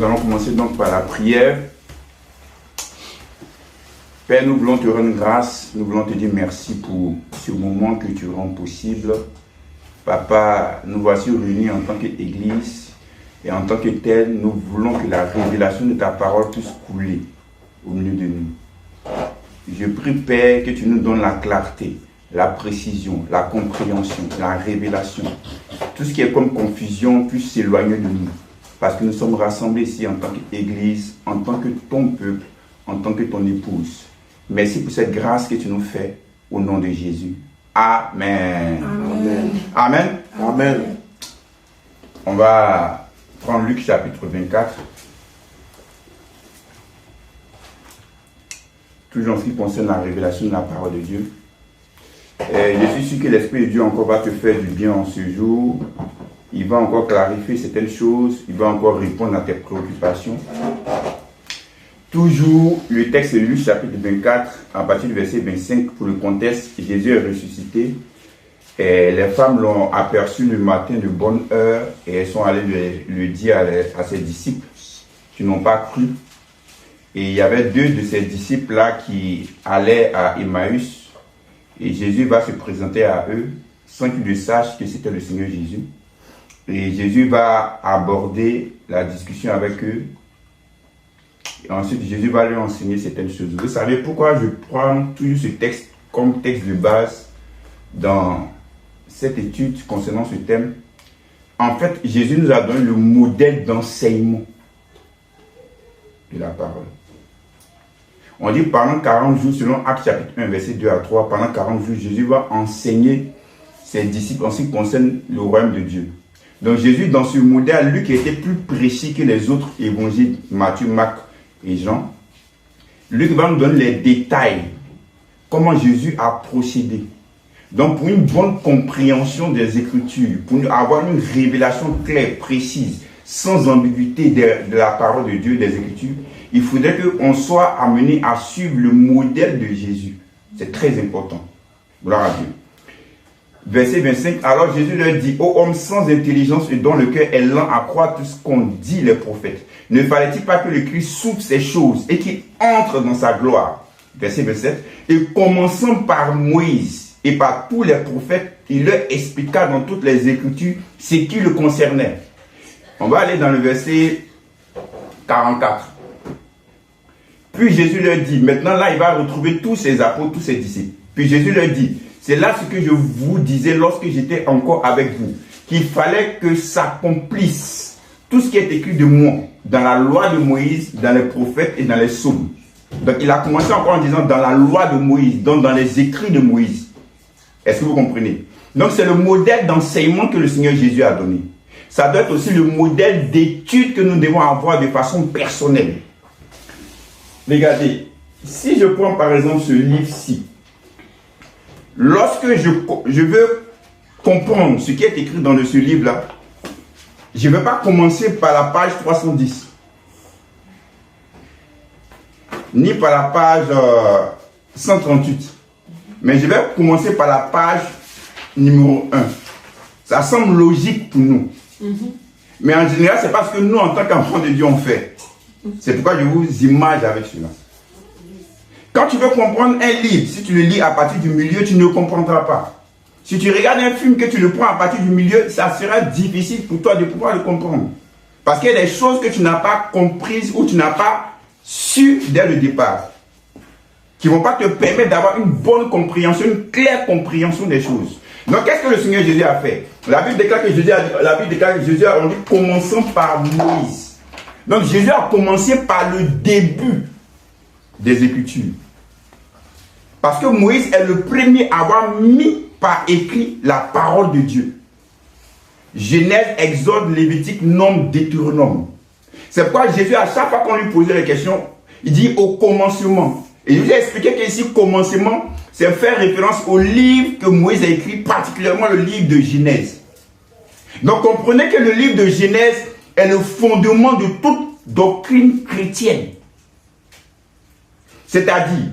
Nous allons commencer donc par la prière. Père, nous voulons te rendre grâce, nous voulons te dire merci pour ce moment que tu rends possible. Papa, nous voici réunis en tant qu'Église et en tant que tel, nous voulons que la révélation de ta parole puisse couler au milieu de nous. Je prie, Père, que tu nous donnes la clarté, la précision, la compréhension, la révélation. Tout ce qui est comme confusion puisse s'éloigner de nous. Parce que nous sommes rassemblés ici en tant qu'Église, en tant que ton peuple, en tant que ton épouse. Merci pour cette grâce que tu nous fais au nom de Jésus. Amen. Amen. Amen. Amen. On va prendre Luc chapitre 24. Toujours en ce qui concerne la révélation de la parole de Dieu. Je suis sûr que l'Esprit de Dieu encore va te faire du bien en ce jour. Il va encore clarifier certaines choses. Il va encore répondre à tes préoccupations. Toujours le texte de Luc chapitre 24, à partir du verset 25, pour le contexte, Jésus est ressuscité. Et les femmes l'ont aperçu le matin de bonne heure et elles sont allées le dire à ses disciples qui n'ont pas cru. Et il y avait deux de ces disciples-là qui allaient à Emmaüs. Et Jésus va se présenter à eux sans qu'ils ne sachent que c'était le Seigneur Jésus. Et Jésus va aborder la discussion avec eux. Et ensuite, Jésus va leur enseigner certaines choses. Vous savez pourquoi je prends toujours ce texte comme texte de base dans cette étude concernant ce thème? En fait, Jésus nous a donné le modèle d'enseignement de la parole. On dit pendant 40 jours, selon Actes chapitre 1, verset 2 à 3, pendant 40 jours, Jésus va enseigner ses disciples en ce qui concerne le royaume de Dieu. Donc Jésus, dans ce modèle, lui qui était plus précis que les autres évangiles, Matthieu, Marc et Jean, Luc va nous donner les détails, comment Jésus a procédé. Donc pour une bonne compréhension des Écritures, pour avoir une révélation claire, précise, sans ambiguïté de la parole de Dieu, des Écritures, il faudrait qu'on soit amené à suivre le modèle de Jésus. C'est très important. Gloire à Dieu. Verset 25, alors Jésus leur dit, ô homme sans intelligence et dont le cœur est lent à croire tout ce qu'ont dit les prophètes, ne fallait-il pas que le Christ souffre ces choses et qu'il entre dans sa gloire? Verset 27, et commençant par Moïse et par tous les prophètes, il leur expliqua dans toutes les Écritures ce qui le concernait. On va aller dans le verset 44. Puis Jésus leur dit, maintenant là il va retrouver tous ses apôtres, tous ses disciples. Puis Jésus leur dit, c'est là ce que je vous disais lorsque j'étais encore avec vous, qu'il fallait que s'accomplisse tout ce qui est écrit de moi dans la loi de Moïse, dans les prophètes et dans les psaumes. Donc il a commencé encore en disant dans la loi de Moïse, donc dans les écrits de Moïse. Est-ce que vous comprenez? Donc c'est le modèle d'enseignement que le Seigneur Jésus a donné. Ça doit être aussi le modèle d'étude que nous devons avoir de façon personnelle. Regardez, si je prends par exemple ce livre-ci, lorsque je veux comprendre ce qui est écrit dans ce livre-là, je ne vais pas commencer par la page 310, ni par la page 138, mais je vais commencer par la page numéro 1. Ça semble logique pour nous. Mais en général, c'est parce que nous, en tant qu'enfants de Dieu, on fait. C'est pourquoi je vous image avec cela. Quand tu veux comprendre un livre, si tu le lis à partir du milieu, tu ne comprendras pas. Si tu regardes un film que tu le prends à partir du milieu, ça sera difficile pour toi de pouvoir le comprendre. Parce qu'il y a des choses que tu n'as pas comprises ou tu n'as pas su dès le départ, qui ne vont pas te permettre d'avoir une bonne compréhension, une claire compréhension des choses. Donc, qu'est-ce que le Seigneur Jésus a fait? La Bible déclare que Jésus a dit, commençons par Moïse. Donc, Jésus a commencé par le début des Écritures. Parce que Moïse est le premier à avoir mis par écrit la parole de Dieu. Genèse, Exode, Lévitique, Nombre, Deutéronome. C'est pourquoi Jésus, à chaque fois qu'on lui posait la question, il dit au commencement. Et je vous ai expliqué qu'ici, commencement, c'est faire référence au livre que Moïse a écrit, particulièrement le livre de Genèse. Donc comprenez que le livre de Genèse est le fondement de toute doctrine chrétienne. C'est-à-dire,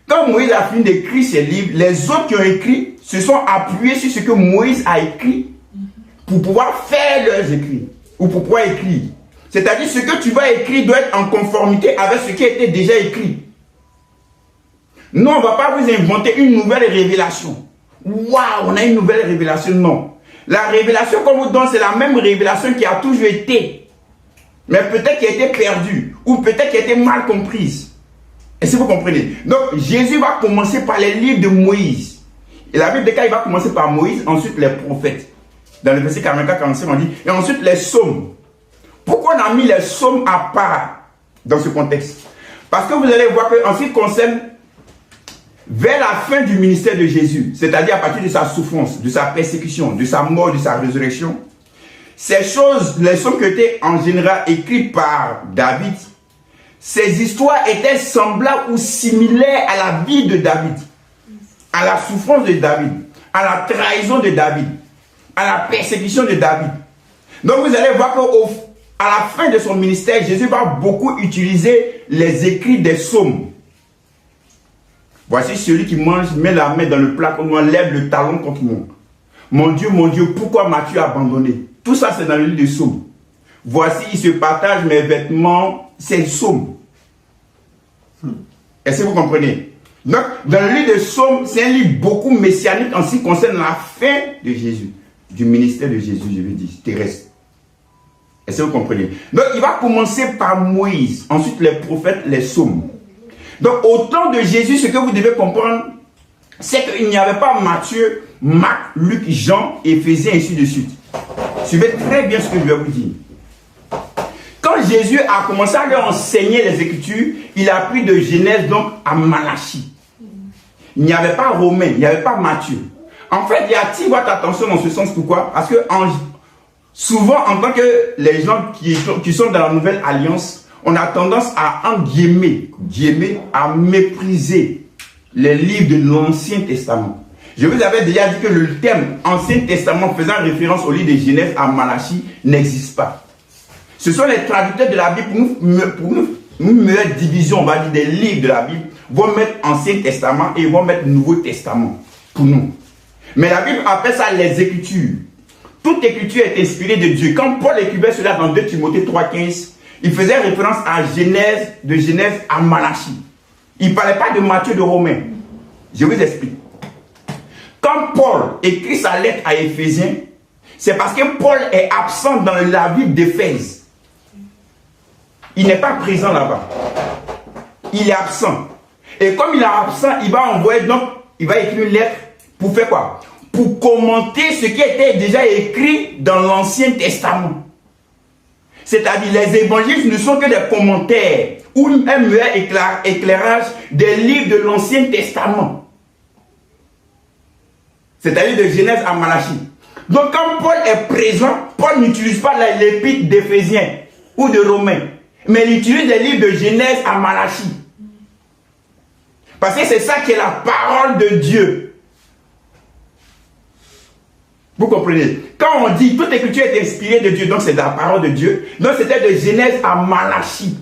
quand Moïse a fini d'écrire ses livres, les autres qui ont écrit se sont appuyés sur ce que Moïse a écrit pour pouvoir faire leurs écrits, ou pour pouvoir écrire. C'est-à-dire ce que tu vas écrire doit être en conformité avec ce qui a été déjà écrit. Non, on ne va pas vous inventer une nouvelle révélation. Waouh, on a une nouvelle révélation. Non. La révélation qu'on vous donne, c'est la même révélation qui a toujours été. Mais peut-être qui a été perdue. Ou peut-être qui a été mal comprise. Est-ce que vous comprenez? Donc, Jésus va commencer par les livres de Moïse. Et la Bible déclare, il va commencer par Moïse, ensuite les prophètes. Dans le verset 44-45, on dit, et ensuite les psaumes. Pourquoi on a mis les psaumes à part dans ce contexte? Parce que vous allez voir qu'en ce qui concerne vers la fin du ministère de Jésus, c'est-à-dire à partir de sa souffrance, de sa persécution, de sa mort, de sa résurrection, ces choses, les psaumes qui étaient en général écrits par David, ces histoires étaient semblables ou similaires à la vie de David, à la souffrance de David, à la trahison de David, à la persécution de David. Donc vous allez voir qu'à la fin de son ministère, Jésus va beaucoup utiliser les écrits des psaumes. Voici celui qui mange, met la main dans le plat contre moi, lève le talon contre moi. Mon Dieu, pourquoi m'as-tu abandonné? Tout ça, c'est dans le livre des psaumes. Voici, il se partage mes vêtements, c'est le psaume. Est-ce que vous comprenez? Donc, dans le livre des psaumes, c'est un livre beaucoup messianique en ce qui concerne la fin de Jésus, du ministère de Jésus, je veux dire, terrestre. Est-ce que vous comprenez? Donc, il va commencer par Moïse, ensuite les prophètes, les psaumes. Donc, au temps de Jésus, ce que vous devez comprendre, c'est qu'il n'y avait pas Matthieu, Marc, Luc, Jean, Éphésiens, et ainsi de suite. Suivez très bien ce que je vais vous dire. Quand Jésus a commencé à leur enseigner les Écritures, il a pris de Genèse donc à Malachie. Il n'y avait pas Romain, il n'y avait pas Matthieu. En fait, il y a attire votre attention dans ce sens. Pourquoi? Parce que souvent, en tant que les gens qui sont dans la nouvelle alliance, on a tendance à, en guillemets, à mépriser les livres de l'Ancien Testament. Je vous avais déjà dit que le terme Ancien Testament faisant référence au livre de Genèse à Malachie n'existe pas. Ce sont les traducteurs de la Bible pour nous meilleure division, on va dire, des livres de la Bible, vont mettre Ancien Testament et vont mettre Nouveau Testament pour nous. Mais la Bible appelle ça les Écritures. Toute écriture est inspirée de Dieu. Quand Paul écrivait cela dans 2 Timothée 3,15, il faisait référence à Genèse, de Genèse à Malachie. Il ne parlait pas de Matthieu, de Romain. Je vous explique. Quand Paul écrit sa lettre à Éphésiens, c'est parce que Paul est absent dans la ville d'Éphèse. Il n'est pas présent là-bas. Il est absent. Et comme il est absent, il va envoyer, donc, il va écrire une lettre pour faire quoi? Pour commenter ce qui était déjà écrit dans l'Ancien Testament. C'est-à-dire, les évangiles ne sont que des commentaires ou un meilleur éclairage des livres de l'Ancien Testament. C'est-à-dire de Genèse à Malachie. Donc, quand Paul est présent, Paul n'utilise pas l'épître d'Éphésiens ou de Romains, mais il utilise les livres de Genèse à Malachie. Parce que c'est ça qui est la parole de Dieu. Vous comprenez? Quand on dit toute écriture est inspirée de Dieu, donc c'est la parole de Dieu, donc c'était de Genèse à Malachie.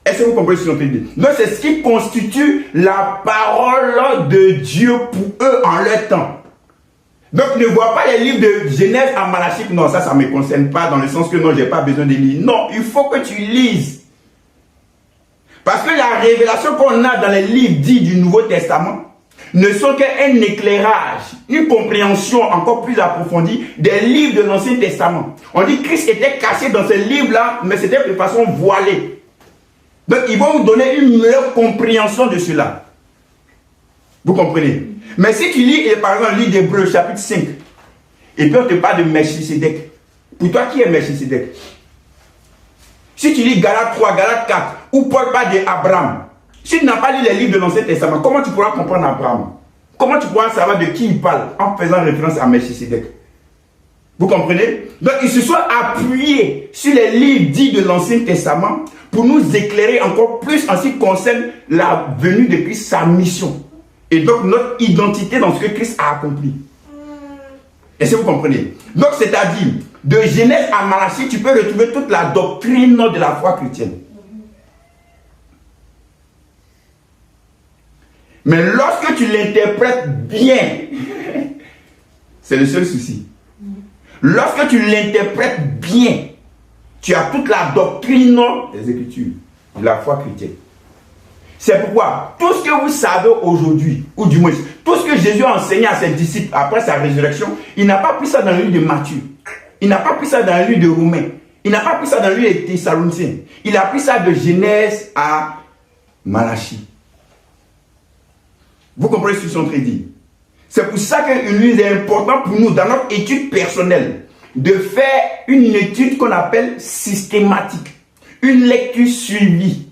Est-ce que vous comprenez ce qu'on peut dire? Donc c'est ce qui constitue la parole de Dieu pour eux en leur temps. Donc ne vois pas les livres de Genèse à Malachie. Non, ça ne me concerne pas dans le sens que non, je n'ai pas besoin de lire. Non, il faut que tu lises. Parce que la révélation qu'on a dans les livres dits du Nouveau Testament ne sont qu'un éclairage, une compréhension encore plus approfondie des livres de l'Ancien Testament. On dit que Christ était caché dans ces livres-là, mais c'était de façon voilée. Donc ils vont vous donner une meilleure compréhension de cela. Vous comprenez? Mais si tu lis, par exemple, le livre d'Hébreux, chapitre 5, et puis on te parle de Melchisédek. Pour toi, qui est Melchisédek? Si tu lis Galates 3, Galates 4, où Paul parle d'Abraham, si tu n'as pas lu les livres de l'Ancien Testament, comment tu pourras comprendre Abraham? Comment tu pourras savoir de qui il parle en faisant référence à Melchisédek? Vous comprenez? Donc, ils se sont appuyés sur les livres dits de l'Ancien Testament pour nous éclairer encore plus en ce qui concerne la venue de Christ, sa mission. Et donc, notre identité dans ce que Christ a accompli. Est-ce que vous comprenez? Donc, c'est-à-dire, de Genèse à Malachie, tu peux retrouver toute la doctrine de la foi chrétienne. Mais lorsque tu l'interprètes bien, c'est le seul souci. Lorsque tu l'interprètes bien, tu as toute la doctrine des Écritures, de la foi chrétienne. C'est pourquoi tout ce que vous savez aujourd'hui, ou du moins tout ce que Jésus a enseigné à ses disciples après sa résurrection, il n'a pas pris ça dans le livre de Matthieu. Il n'a pas pris ça dans le livre de Romains. Il n'a pas pris ça dans le livre de Thessaloniciens. Il a pris ça de Genèse à Malachie. Vous comprenez ce que je suis en train de dire? C'est pour ça qu'il est important pour nous, dans notre étude personnelle, de faire une étude qu'on appelle systématique. Une lecture suivie.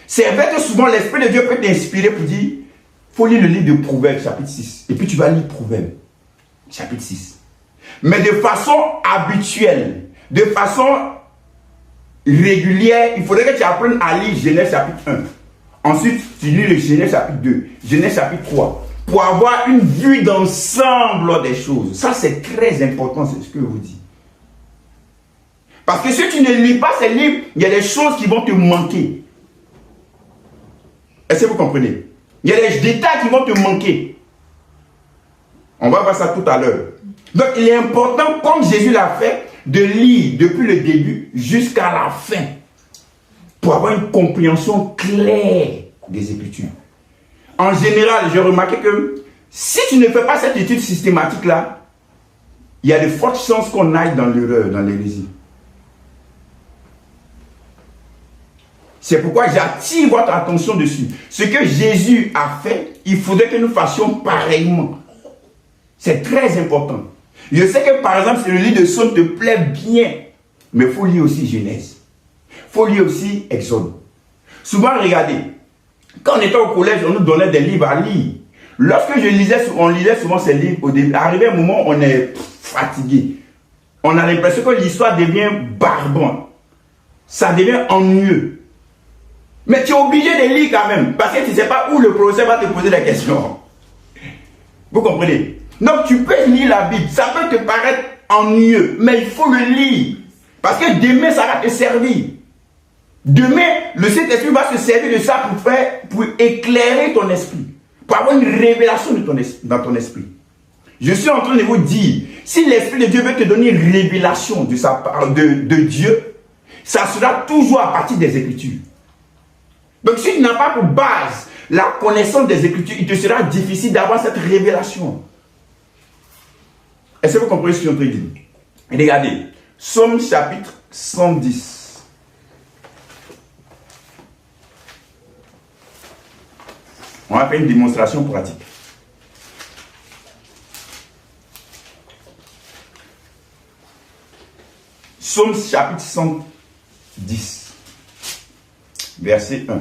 C'est vrai que souvent l'Esprit de Dieu peut t'inspirer pour dire, il faut lire le livre de Proverbes, chapitre 6. Et puis tu vas lire Proverbes, chapitre 6. Mais de façon habituelle, de façon régulière, il faudrait que tu apprennes à lire Genèse chapitre 1. Ensuite, tu lis le Genèse chapitre 2, Genèse chapitre 3, pour avoir une vue d'ensemble des choses. Ça, c'est très important, c'est ce que je vous dis. Parce que si tu ne lis pas ces livres, il y a des choses qui vont te manquer. Est-ce que vous comprenez? Il y a des détails qui vont te manquer. On va voir ça tout à l'heure. Donc, il est important, comme Jésus l'a fait, de lire depuis le début jusqu'à la fin, pour avoir une compréhension claire des Écritures. En général, j'ai remarqué que si tu ne fais pas cette étude systématique-là, il y a de fortes chances qu'on aille dans l'erreur, dans l'hérésie. C'est pourquoi j'attire votre attention dessus. Ce que Jésus a fait, il faudrait que nous fassions pareillement. C'est très important. Je sais que par exemple, si le livre de Psaume te plaît bien, mais il faut lire aussi Genèse. Il faut lire aussi Exode. Souvent, regardez, quand on était au collège, on nous donnait des livres à lire. Lorsque on lisait souvent ces livres, au début, arrivé un moment, on est fatigué. On a l'impression que l'histoire devient barbante. Ça devient ennuyeux. Mais tu es obligé de lire quand même, parce que tu ne sais pas où le professeur va te poser des questions. Vous comprenez? Donc tu peux lire la Bible, ça peut te paraître ennuyeux, mais il faut le lire. Parce que demain, ça va te servir. Demain, le Saint-Esprit va se servir de ça pour éclairer ton esprit, pour avoir une révélation dans ton esprit. Je suis en train de vous dire, si l'Esprit de Dieu veut te donner une révélation de Dieu, ça sera toujours à partir des Écritures. Donc si tu n'as pas pour base la connaissance des Écritures, il te sera difficile d'avoir cette révélation. Est-ce que vous comprenez ce que je suis en train de dire? Regardez, Psaume chapitre 110. On va faire une démonstration pratique. Psaume chapitre 110, verset 1.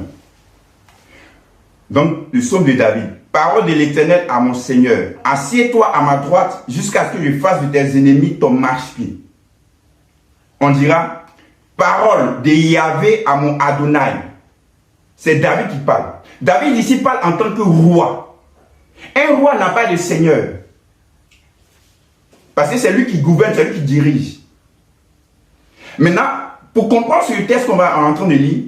Donc, le psaume de David. Parole de l'Éternel à mon Seigneur. Assieds-toi à ma droite jusqu'à ce que je fasse de tes ennemis ton marchepied. On dira, parole de Yahvé à mon Adonai. C'est David qui parle. David ici parle en tant que roi. Un roi n'a pas de seigneur. Parce que c'est lui qui gouverne, c'est lui qui dirige. Maintenant, pour comprendre ce texte qu'on va en train de lire,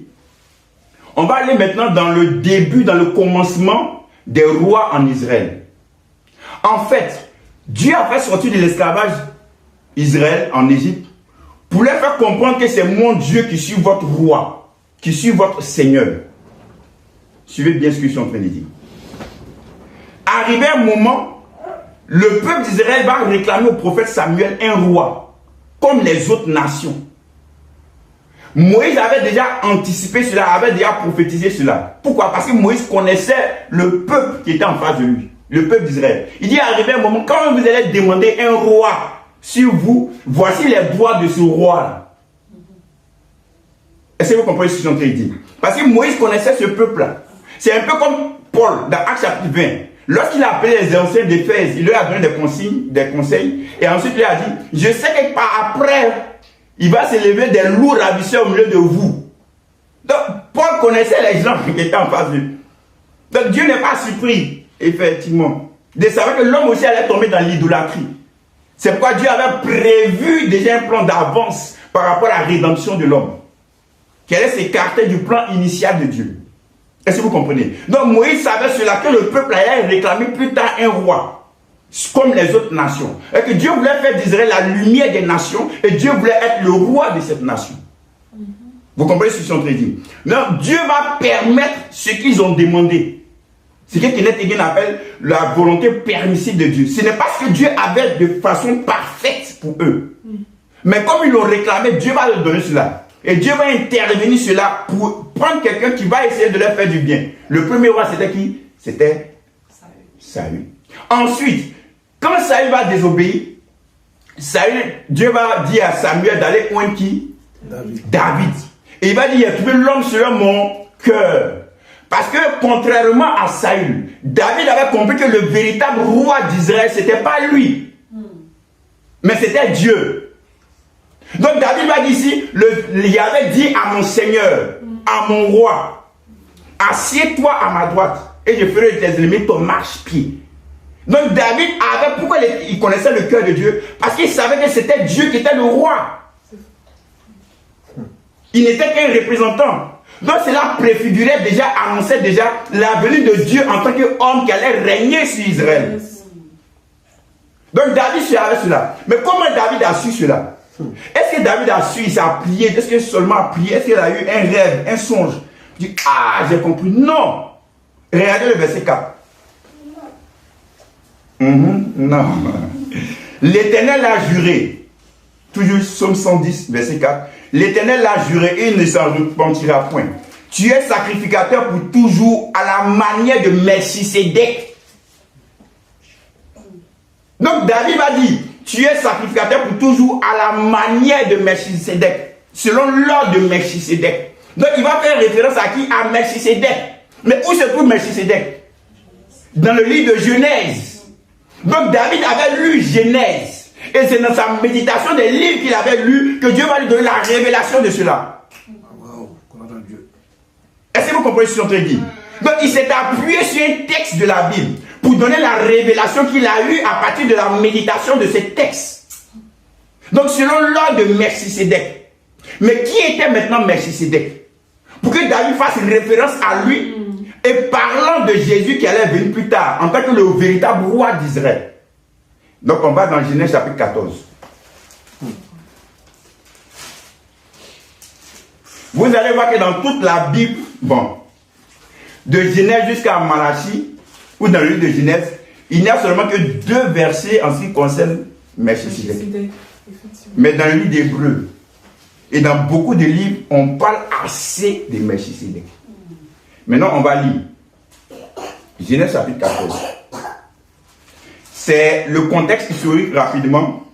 on va aller maintenant dans le début, dans le commencement des rois en Israël. En fait, Dieu a fait sortir de l'esclavage Israël en Égypte pour leur faire comprendre que c'est mon Dieu qui suis votre roi, qui suis votre Seigneur. Suivez bien ce que je suis en train de dire. Arrivé un moment, le peuple d'Israël va réclamer au prophète Samuel un roi, comme les autres nations. Moïse avait déjà anticipé cela, avait déjà prophétisé cela. Pourquoi? Parce que Moïse connaissait le peuple qui était en face de lui, le peuple d'Israël. Il dit, arrivé un moment, quand vous allez demander un roi sur vous, voici les droits de ce roi-là. Est-ce que vous comprenez ce que je suis en train de dire? Parce que Moïse connaissait ce peuple-là. C'est un peu comme Paul, dans Actes chapitre 20. Lorsqu'il a appelé les anciens d'Éphèse, il leur a donné des conseils, et ensuite il a dit, je sais que par après, il va s'élever des loups ravisseurs au milieu de vous. Donc, Paul connaissait les gens qui étaient en face de lui. Donc, Dieu n'est pas surpris, effectivement, de savoir que l'homme aussi allait tomber dans l'idolâtrie. C'est pourquoi Dieu avait prévu déjà un plan d'avance par rapport à la rédemption de l'homme, qui allait s'écarter du plan initial de Dieu. Est-ce que vous comprenez? Donc, Moïse savait cela, que le peuple allait réclamer plus tard un roi. comme les autres nations. Et que Dieu voulait faire d'Israël la lumière des nations et Dieu voulait être le roi de cette nation. Vous comprenez ce que je suis en train de dire? Donc Dieu va permettre ce qu'ils ont demandé. C'est ce que Kenneth Hagin appelle la volonté permissive de Dieu. Ce n'est pas ce que Dieu avait de façon parfaite pour eux. Mais comme ils l'ont réclamé, Dieu va leur donner cela. Et Dieu va intervenir sur cela pour prendre quelqu'un qui va essayer de leur faire du bien. Le premier roi, c'était qui? C'était Saül. Ensuite, quand Saül va désobéir, Dieu va dire à Samuel d'aller oindre qui? David. Et il va dire, il a trouvé l'homme selon mon cœur. Parce que contrairement à Saül, David avait compris que le véritable roi d'Israël, ce n'était pas lui. Mais c'était Dieu. Donc David va dire ici, il avait dit à mon Seigneur, à mon roi, assieds-toi à ma droite et je ferai de tes ennemis ton marchepied. Donc David avait, pourquoi il connaissait le cœur de Dieu? Parce qu'il savait que c'était Dieu qui était le roi. Il n'était qu'un représentant. Donc cela préfigurait déjà, annonçait déjà la venue de Dieu en tant qu'homme qui allait régner sur Israël. Donc David savait cela. Mais comment David a su cela? Est-ce que David a su, il s'est prié? Est-ce qu'il seulement a prié? Est-ce qu'il a eu un rêve, un songe? Il dit, ah, j'ai compris. Non. Regardez le verset 4. Non. L'Éternel a juré. Toujours Psaume 110, verset 4. L'Éternel a juré et il ne s'en repentira point. Tu es sacrificateur pour toujours à la manière de Melchisédek. Donc David va dire, tu es sacrificateur pour toujours à la manière de Melchisédek, selon l'ordre de Melchisédek. Donc il va faire référence à qui? À Melchisédek. Mais où se trouve Melchisédek? Dans le livre de Genèse. Donc David avait lu Genèse. Et c'est dans sa méditation des livres qu'il avait lu que Dieu va lui donner la révélation de cela. Est-ce que vous comprenez ce que je suis en train de dire? Donc il s'est appuyé sur un texte de la Bible pour donner la révélation qu'il a eue à partir de la méditation de ces textes. Donc selon l'ordre de Melchisédek. Mais qui était maintenant Melchisédek? Pour que David fasse une référence à lui et parlant de Jésus qui allait venir plus tard en tant que le véritable roi d'Israël. Donc on va dans Genèse chapitre 14. Vous allez voir que dans toute la Bible, bon, de Genèse jusqu'à Malachie, ou dans le livre de Genèse, il n'y a seulement que 2 versets en ce qui concerne Melchisédek. Mais dans le livre d'Hébreu, et dans beaucoup de livres, on parle assez de Melchisédek. Maintenant, on va lire Genèse chapitre 14. C'est le contexte historique rapidement.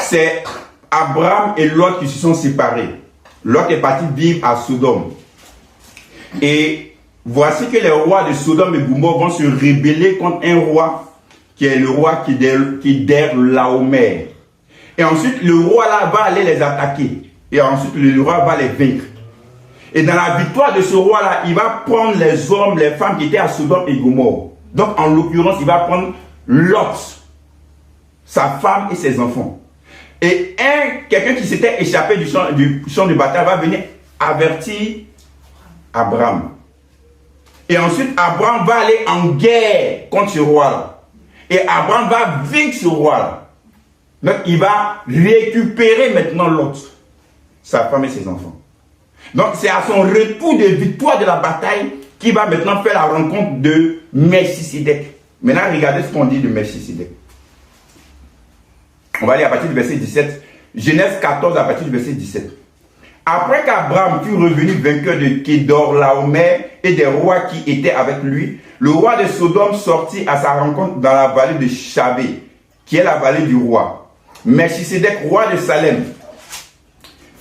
C'est Abraham et Lot qui se sont séparés. Lot est parti vivre à Sodome. Et voici que les rois de Sodome et Gomorrhe vont se rebeller contre un roi qui est le roi Kedorlaomer. Et ensuite, le roi là va aller les attaquer. Et ensuite, le roi va les vaincre. Et dans la victoire de ce roi là, il va prendre les hommes, les femmes qui étaient à Sodome et Gomorrhe. Donc, en l'occurrence, il va prendre Lot, sa femme et ses enfants. Et quelqu'un qui s'était échappé du champ de bataille va venir avertir Abraham. Et ensuite, Abraham va aller en guerre contre ce roi-là. Et Abraham va vaincre ce roi-là. Donc, il va récupérer maintenant l'autre, sa femme et ses enfants. Donc, c'est à son retour de victoire de la bataille qu'il va maintenant faire la rencontre de Melchisédek. Maintenant, regardez ce qu'on dit de Melchisédek. On va aller à partir du verset 17. Genèse 14 à partir du verset 17. Après qu'Abraham fut revenu vainqueur de Kedorlaomer et des rois qui étaient avec lui, le roi de Sodome sortit à sa rencontre dans la vallée de Chabé, qui est la vallée du roi. Melchisédek, roi de Salem,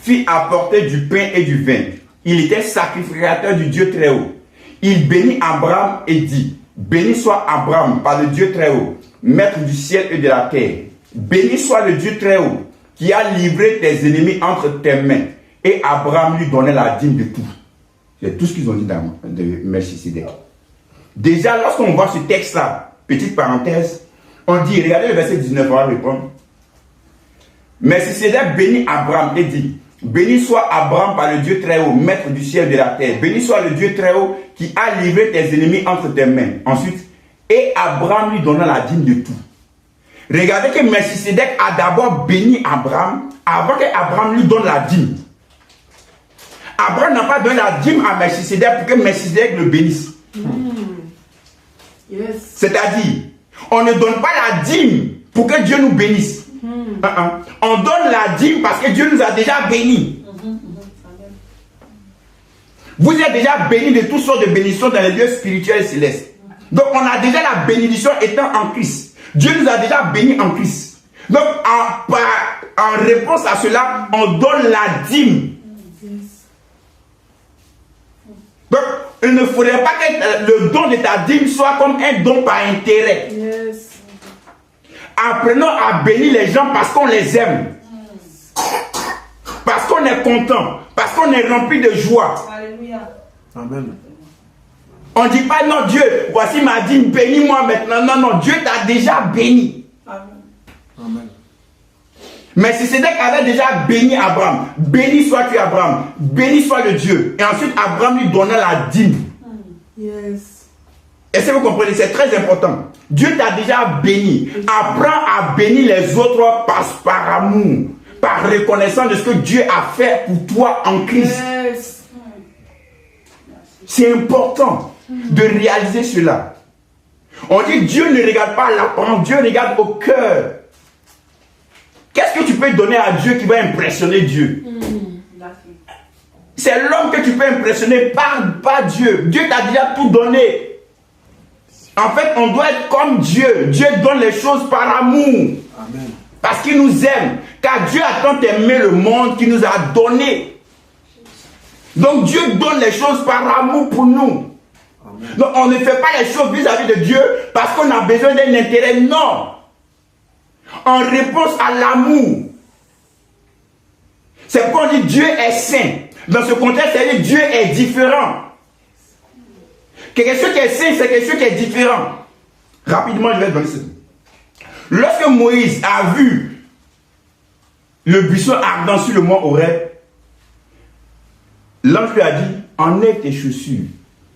fit apporter du pain et du vin. Il était sacrificateur du Dieu très haut. Il bénit Abraham et dit, béni soit Abraham par le Dieu très haut, maître du ciel et de la terre. Béni soit le Dieu très haut, qui a livré tes ennemis entre tes mains. Et Abraham lui donnait la dîme de tout. C'est tout ce qu'ils ont dit de Melchisédek. Déjà, lorsqu'on voit ce texte-là, petite parenthèse, on dit, regardez le verset 19, on va répondre. Melchisédek bénit Abraham et dit, béni soit Abraham par le Dieu très haut, maître du ciel et de la terre. Béni soit le Dieu très haut, qui a livré tes ennemis entre tes mains. Ensuite, et Abraham lui donna la dîme de tout. Regardez que Melchisedec a d'abord béni Abraham avant qu'Abraham lui donne la dîme. Abraham n'a pas donné la dîme à Melchisedec pour que Melchisedec le bénisse. Yes. C'est-à-dire, on ne donne pas la dîme pour que Dieu nous bénisse. On donne la dîme parce que Dieu nous a déjà bénis. Vous êtes déjà bénis de toutes sortes de bénédictions dans les lieux spirituels et célestes. Donc on a déjà la bénédiction étant en Christ. Dieu nous a déjà bénis en Christ. Donc en réponse à cela, on donne la dîme. Donc il ne faudrait pas que le don de ta dîme soit comme un don par intérêt. Yes. Apprenons à bénir les gens parce qu'on les aime. Parce qu'on est content. Parce qu'on est rempli de joie. Alléluia. Amen. On ne dit pas non Dieu, voici ma dîme, bénis-moi maintenant. Non, non, Dieu t'a déjà béni. Amen. Amen. Mais si Melchisedec avait déjà béni Abraham. Béni sois-tu Abraham. Béni soit le Dieu. Et ensuite Abraham lui donna la dîme. Yes. Est-ce que vous comprenez? C'est très important. Dieu t'a déjà béni. Apprends à bénir les autres par amour. Par reconnaissance de ce que Dieu a fait pour toi en Christ. Yes. C'est important de réaliser cela. On dit Dieu ne regarde pas l'apparence, Dieu regarde au cœur. Qu'est-ce que tu peux donner à Dieu qui va impressionner Dieu? C'est l'homme que tu peux impressionner, pas Dieu. Dieu t'a déjà tout donné. En fait, on doit être comme Dieu. Dieu donne les choses par amour. Amen. Parce qu'il nous aime. Car Dieu a tant aimé le monde qu'il nous a donné. Donc Dieu donne les choses par amour pour nous. Amen. Donc on ne fait pas les choses vis-à-vis de Dieu parce qu'on a besoin d'un intérêt. Non. En réponse à l'amour. C'est pourquoi on dit Dieu est saint. Dans ce contexte, c'est-à-dire Dieu est différent. Quelque chose qui est saint, c'est quelque chose qui est différent. Rapidement, je vais donner ça. Lorsque Moïse a vu le buisson ardent sur le mont Horeb, l'ange lui a dit, enlève tes chaussures,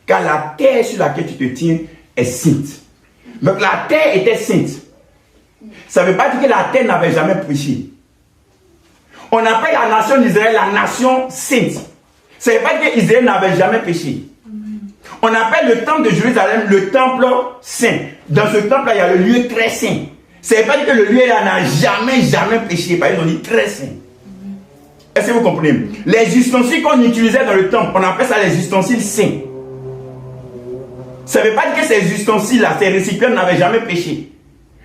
car la terre sur laquelle tu te tiens est sainte. Donc la terre était sainte. Ça ne veut pas dire que la terre n'avait jamais péché. On appelle la nation d'Israël la nation sainte. Ça ne veut pas dire qu'Israël n'avait jamais péché. On appelle le temple de Jérusalem le temple saint. Dans ce temple-là, il y a le lieu très saint. Ça ne veut pas dire que le lieu-là n'a jamais péché. Par exemple, on dit très saint. Est-ce que vous comprenez? Les ustensiles qu'on utilisait dans le temple, on appelle ça les ustensiles saints. Ça ne veut pas dire que ces ustensiles-là, ces récipients n'avaient jamais péché.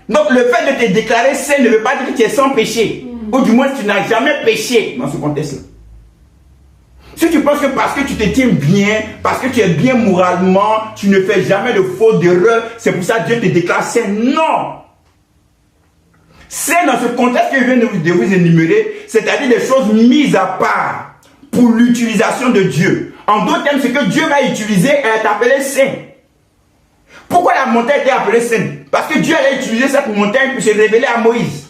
Donc le fait de te déclarer saint ne veut pas dire que tu es sans péché. Ou du moins tu n'as jamais péché dans ce contexte-là. Si tu penses que parce que tu te tiens bien, parce que tu es bien moralement, tu ne fais jamais de faute, d'erreur, c'est pour ça que Dieu te déclare saint. Non! Saint dans ce contexte que je viens de vous énumérer, c'est-à-dire des choses mises à part pour l'utilisation de Dieu. En d'autres termes, ce que Dieu va utiliser est appelé saint. Pourquoi la montagne était appelée sainte? Parce que Dieu allait utiliser cette montagne pour se révéler à Moïse.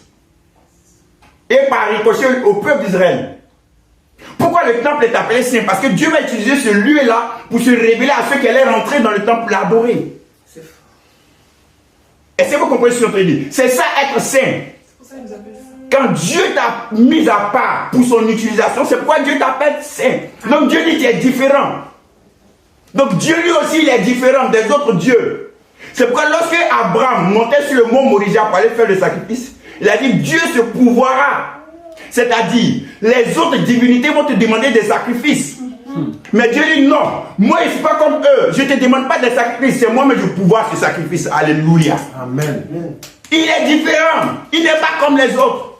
Et par ricochet au peuple d'Israël. Pourquoi le temple est appelé saint? Parce que Dieu va utiliser ce lieu-là pour se révéler à ceux qui allaient rentrer dans le temple pour l'adorer. Est-ce que vous comprenez ce que je suis en train de dire? C'est ça être saint. Quand Dieu t'a mis à part pour son utilisation, c'est pourquoi Dieu t'appelle saint. Donc Dieu dit qu'il est différent. Donc Dieu lui aussi il est différent des autres dieux. C'est pourquoi lorsque Abraham montait sur le mont Moria pour aller faire le sacrifice, il a dit Dieu se pourvoira. C'est-à-dire, les autres divinités vont te demander des sacrifices. Mais Dieu dit non, moi je ne suis pas comme eux, je ne te demande pas des sacrifices, c'est moi-même je pourvois ce sacrifice. Alléluia. Amen. Il est différent, il n'est pas comme les autres.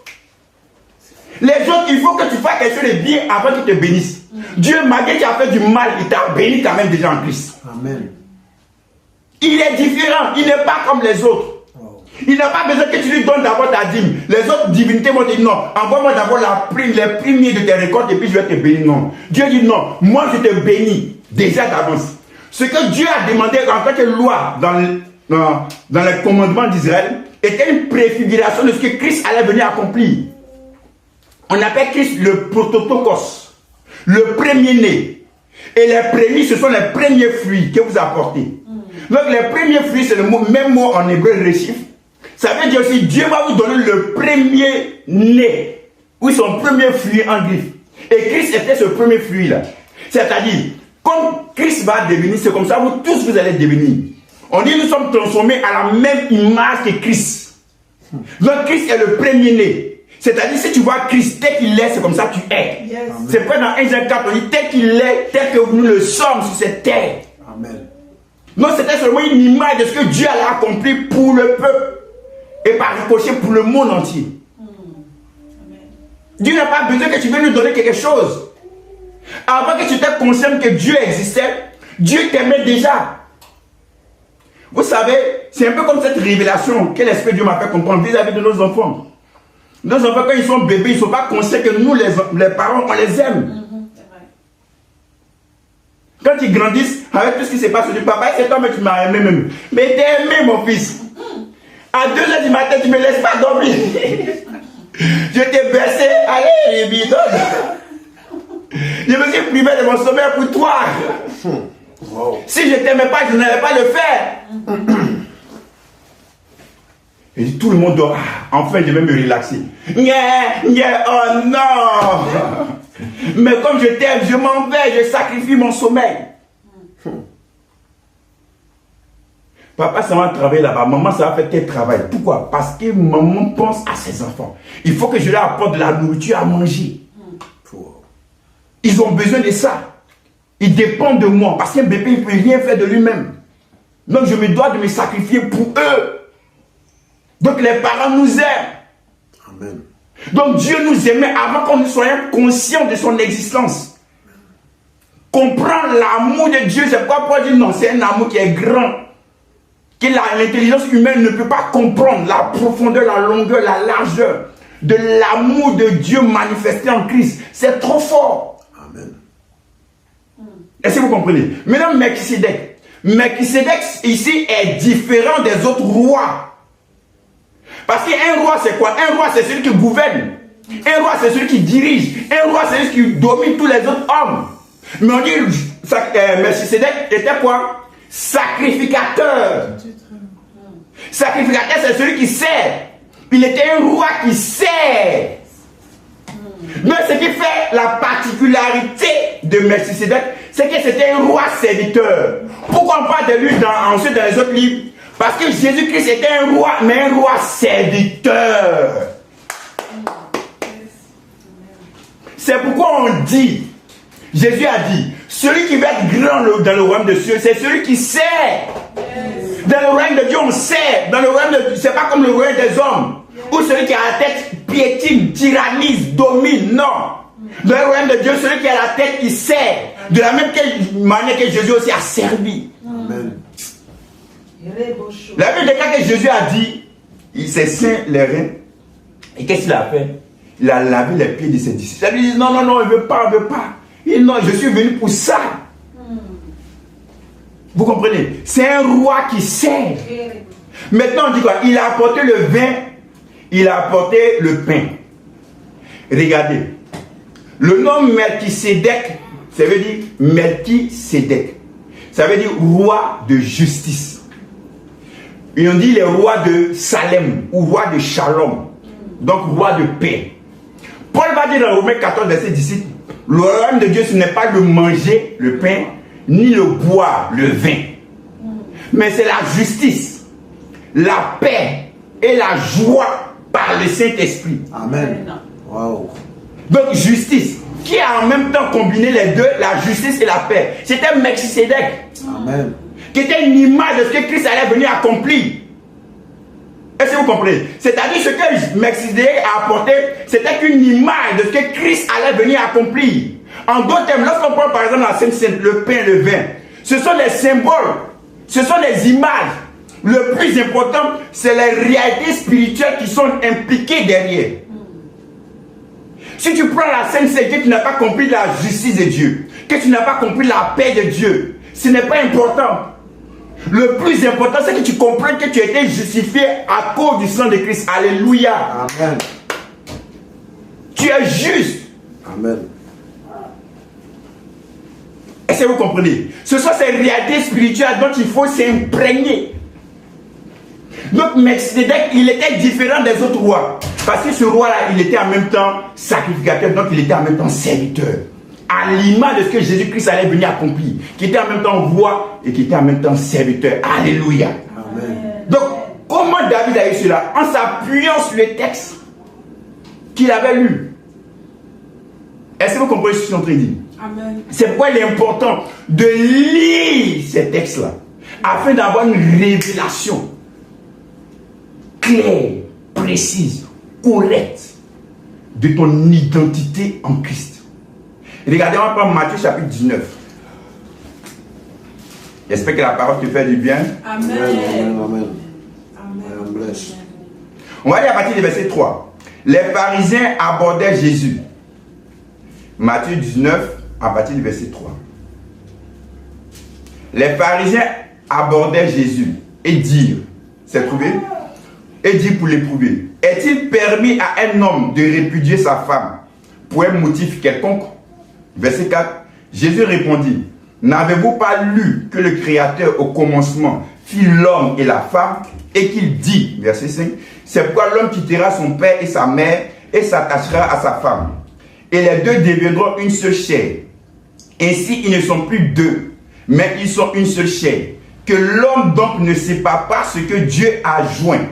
Les autres, il faut que tu fasses quelque chose de bien avant qu'ils te bénissent. Dieu, malgré que tu as fait du mal, il t'a béni quand même déjà en Christ. Amen. Il est différent, il n'est pas comme les autres. Il n'a pas besoin que tu lui donnes d'abord ta dîme. Les autres divinités vont dire non, envoie-moi d'abord les premiers de tes récoltes et puis je vais te bénir. Non. Dieu dit non, moi je te bénis déjà d'avance. Ce que Dieu a demandé en tant que loi dans les commandements d'Israël était une préfiguration de ce que Christ allait venir accomplir. On appelle Christ le prototokos, le premier-né. Et les prémices, ce sont les premiers fruits que vous apportez. Donc les premiers fruits, c'est le même mot en hébreu réchif, Ça veut dire aussi Dieu va vous donner le premier né, ou son premier fruit en griffe. Et Christ était ce premier fruit-là. C'est-à-dire, comme Christ va devenir, c'est comme ça, vous tous vous allez devenir. On dit nous sommes transformés à la même image que Christ. Donc Christ est le premier né. C'est-à-dire, si tu vois Christ tel qu'il est, c'est comme ça que tu es. Yes. C'est vrai dans 1 Jean 4, on dit tel qu'il est, tel que nous le sommes sur cette terre. Amen. Non, c'était seulement une image de ce que Dieu allait accomplir pour le peuple. Et par ricochet pour le monde entier. Dieu n'a pas besoin que tu viennes nous donner quelque chose. Avant que tu t'aies conscient que Dieu existait, Dieu t'aimait déjà. Vous savez, c'est un peu comme cette révélation que l'Esprit de Dieu m'a fait comprendre vis-à-vis de nos enfants. Nos enfants, quand ils sont bébés, ils ne sont pas conscients que nous, les parents, on les aime. Quand ils grandissent, avec tout ce qui se passe, je dis, papa, c'est toi, mais tu m'as aimé même. Mais t'es aimé, mon fils. À 2h du matin, tu ne me laisses pas dormir. Je t'ai bercé, allez, les bidons. Je me suis privé de mon sommeil pour toi. Wow. Si je ne t'aimais pas, je n'allais pas le faire. Et tout le monde dort. Ah, enfin, je vais me relaxer. Oh non. Mais comme je t'aime, je m'en vais, je sacrifie mon sommeil. Papa, ça va travailler là-bas. Maman, ça va faire tel travail. Pourquoi? Parce que maman pense à ses enfants. Il faut que je leur apporte de la nourriture à manger. Ils ont besoin de ça. Ils dépendent de moi. Parce qu'un bébé, il ne peut rien faire de lui-même. Donc, je me dois de me sacrifier pour eux. Donc, les parents nous aiment. Amen. Donc, Dieu nous aimait avant qu'on ne soyons conscients de son existence. Comprendre l'amour de Dieu, c'est pourquoi Paul dit non, c'est un amour qui est grand. Que l'intelligence humaine ne peut pas comprendre la profondeur, la longueur, la largeur de l'amour de Dieu manifesté en Christ. C'est trop fort. Amen. Est-ce que vous comprenez? Maintenant, Melchisédek. Melchisédek ici est différent des autres rois. Parce qu'un roi, c'est quoi? Un roi, c'est celui qui gouverne. Un roi, c'est celui qui dirige. Un roi, c'est celui qui domine tous les autres hommes. Mais on dit, Melchisédek était quoi? Sacrificateur. Sacrificateur, c'est celui qui sert. Il était un roi qui sert. Mais ce qui fait la particularité de Melchisédek, c'est que c'était un roi serviteur. Pourquoi on parle de lui ensuite dans les autres livres? Parce que Jésus-Christ était un roi, mais un roi serviteur. C'est pourquoi on dit, Jésus a dit, celui qui va être grand dans le royaume de Dieu, c'est celui qui sert. Dans le royaume de Dieu, on sert. Dans le royaume de Dieu, c'est pas comme le royaume des hommes, où celui qui a la tête piétine, tyrannise, domine. Non. Dans le royaume de Dieu, celui qui a la tête, il sert. De la même manière que Jésus aussi a servi. Amen. La Bible déclare que Jésus a dit, il s'est saint les reins. Et qu'est-ce qu'il a fait? Il a lavé les pieds de ses disciples. Il dit, non, non, non, il ne veut pas, il ne veut pas. Il dit, non, je suis venu pour ça. Vous comprenez? C'est un roi qui sert. Maintenant, on dit quoi? Il a apporté le vin, il a apporté le pain. Regardez. Le nom Melchisédek, ça veut dire Melchisédek. Ça veut dire roi de justice. Et on dit les rois de Salem ou roi de Shalom. Donc roi de paix. Paul va dire dans Romains 14, verset 17, le royaume de Dieu, ce n'est pas de manger le pain, ni le boire le vin. Mais c'est la justice, la paix et la joie par le Saint-Esprit. Amen. Wow. Donc justice, qui a en même temps combiné les deux, la justice et la paix. C'était Melchisédek. Amen. Qui était une image de ce que Christ allait venir accomplir. Est-ce que vous comprenez? C'est-à-dire ce que Melchisédek a apporté, c'était qu'une image de ce que Christ allait venir accomplir. En d'autres termes, lorsqu'on prend par exemple la Sainte Seine, le pain, le vin, ce sont des symboles, ce sont des images. Le plus important, c'est les réalités spirituelles qui sont impliquées derrière. Si tu prends la Sainte Seine, que tu n'as pas compris la justice de Dieu, que tu n'as pas compris la paix de Dieu, ce n'est pas important. Le plus important, c'est que tu comprennes que tu as été justifié à cause du sang de Christ. Alléluia. Amen. Tu es juste. Amen. Est-ce que vous comprenez? Ce sont ces réalités spirituelles dont il faut s'imprégner. Donc Melchisedec, il était différent des autres rois. Parce que ce roi-là, il était en même temps sacrificateur, donc il était en même temps serviteur. À l'image de ce que Jésus-Christ allait venir accomplir. Qui était en même temps roi et qui était en même temps serviteur. Alléluia. Amen. Donc, comment David a eu cela? En s'appuyant sur les textes qu'il avait lus. Est-ce que vous comprenez ce que je suis en train de dire? Amen. C'est pourquoi il est important de lire ces textes-là, afin d'avoir une révélation claire, précise, correcte de ton identité en Christ. Regardez, on va prendre Matthieu chapitre 19. J'espère que la parole te fait du bien. Amen. Amen. Amen. Amen. I am blessed. On va lire à partir du verset 3. Les pharisiens abordaient Jésus. Matthieu 19, à partir du verset 3. Les pharisiens abordaient Jésus et dirent, c'est trouvé? Et dirent pour l'éprouver, est-il permis à un homme de répudier sa femme pour un motif quelconque? Verset 4. Jésus répondit, n'avez-vous pas lu que le Créateur au commencement fit l'homme et la femme et qu'il dit, verset 5, c'est pourquoi l'homme quittera son père et sa mère et s'attachera à sa femme. Et les deux deviendront une seule chair. Ainsi, ils ne sont plus deux, mais ils sont une seule chair. Que l'homme donc ne sépare pas ce que Dieu a joint.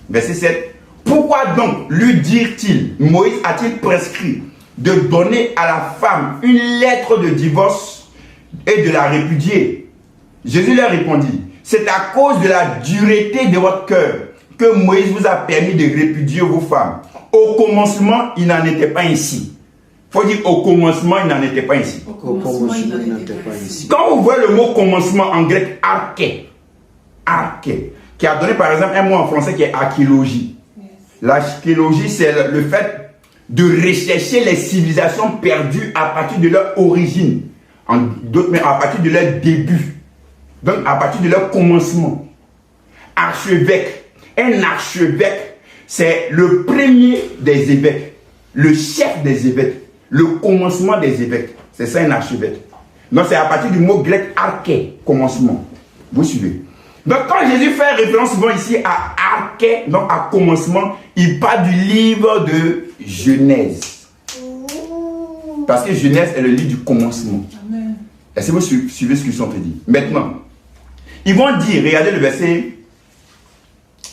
Verset 7. Pourquoi donc lui dire-t-il, Moïse a-t-il prescrit de donner à la femme une lettre de divorce et de la répudier? Jésus leur répondit, c'est à cause de la dureté de votre cœur que Moïse vous a permis de répudier vos femmes. Au commencement, il n'en était pas ainsi. Il faut dire au commencement, il n'en était pas ainsi. Au Au commencement, il n'était pas ici. Quand vous voyez le mot commencement en grec, arché, qui a donné par exemple un mot en français qui est archéologie. L'archéologie, c'est le fait de rechercher les civilisations perdues à partir de leur origine, mais à partir de leur début, donc à partir de leur commencement. Archevêque, un archevêque, c'est le premier des évêques, le chef des évêques, le commencement des évêques. C'est ça un archevêque. Donc c'est à partir du mot grec arché, commencement. Vous suivez? Donc quand Jésus fait référence souvent ici à arché, donc à commencement, il parle du livre de Genèse. Parce que Genèse est le livre du commencement. Amen. Est-ce que vous suivez ce que je suis en train de dire? Maintenant, ils vont dire, regardez le verset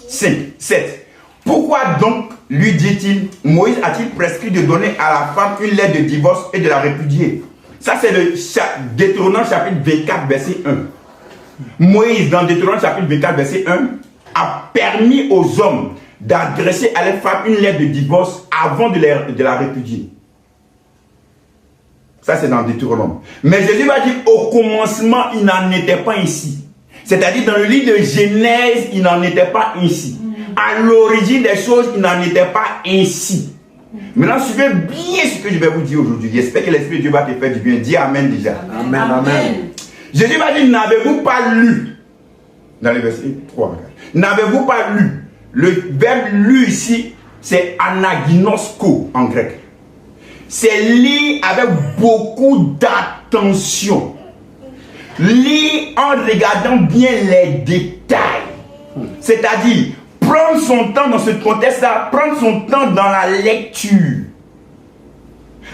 5, 7. Pourquoi donc, lui dit-il, Moïse a-t-il prescrit de donner à la femme une lettre de divorce et de la répudier? Ça, c'est le Deutéronome chapitre 24, verset 1. Moïse, dans Deutéronome chapitre 24, verset 1, a permis aux hommes d'adresser à leur femme une lettre de divorce avant de la répudier. Ça, c'est dans Deutéronome. Mais Jésus va dire, au commencement, il n'en était pas ainsi. C'est-à-dire, dans le livre de Genèse, il n'en était pas ainsi. À l'origine des choses, il n'en était pas ainsi. Maintenant, suivez bien ce que je vais vous dire aujourd'hui. J'espère que l'Esprit de Dieu va te faire du bien. Dis Amen déjà. Amen, amen. Jésus va dire, n'avez-vous pas lu? Dans le verset 3. N'avez-vous pas lu? Le verbe lu ici, c'est anaginosko en grec. C'est lire avec beaucoup d'attention. Lire en regardant bien les détails. C'est-à-dire, prendre son temps dans ce contexte-là, prendre son temps dans la lecture.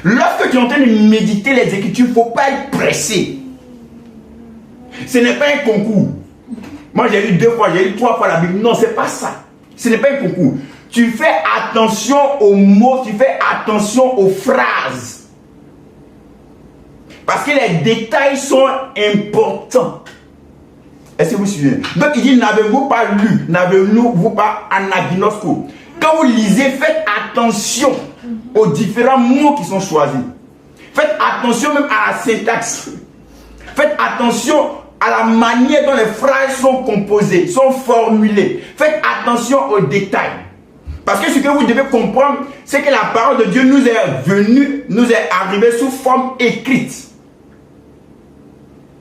Lorsque tu es en train de méditer les Écritures, il ne faut pas être pressé. Ce n'est pas un concours. Moi, j'ai lu 2 fois, j'ai lu 3 fois la Bible. Non, ce n'est pas ça. Ce n'est pas un concours. Tu fais attention aux mots, tu fais attention aux phrases. Parce que les détails sont importants. Est-ce que vous suivez? Donc il dit, n'avez-vous pas lu, n'avez-vous pas anaginosko? Quand vous lisez, faites attention aux différents mots qui sont choisis. Faites attention même à la syntaxe. Faites attention à la manière dont les phrases sont composées, sont formulées. Faites attention aux détails. Parce que ce que vous devez comprendre, c'est que la parole de Dieu nous est venue, nous est arrivée sous forme écrite.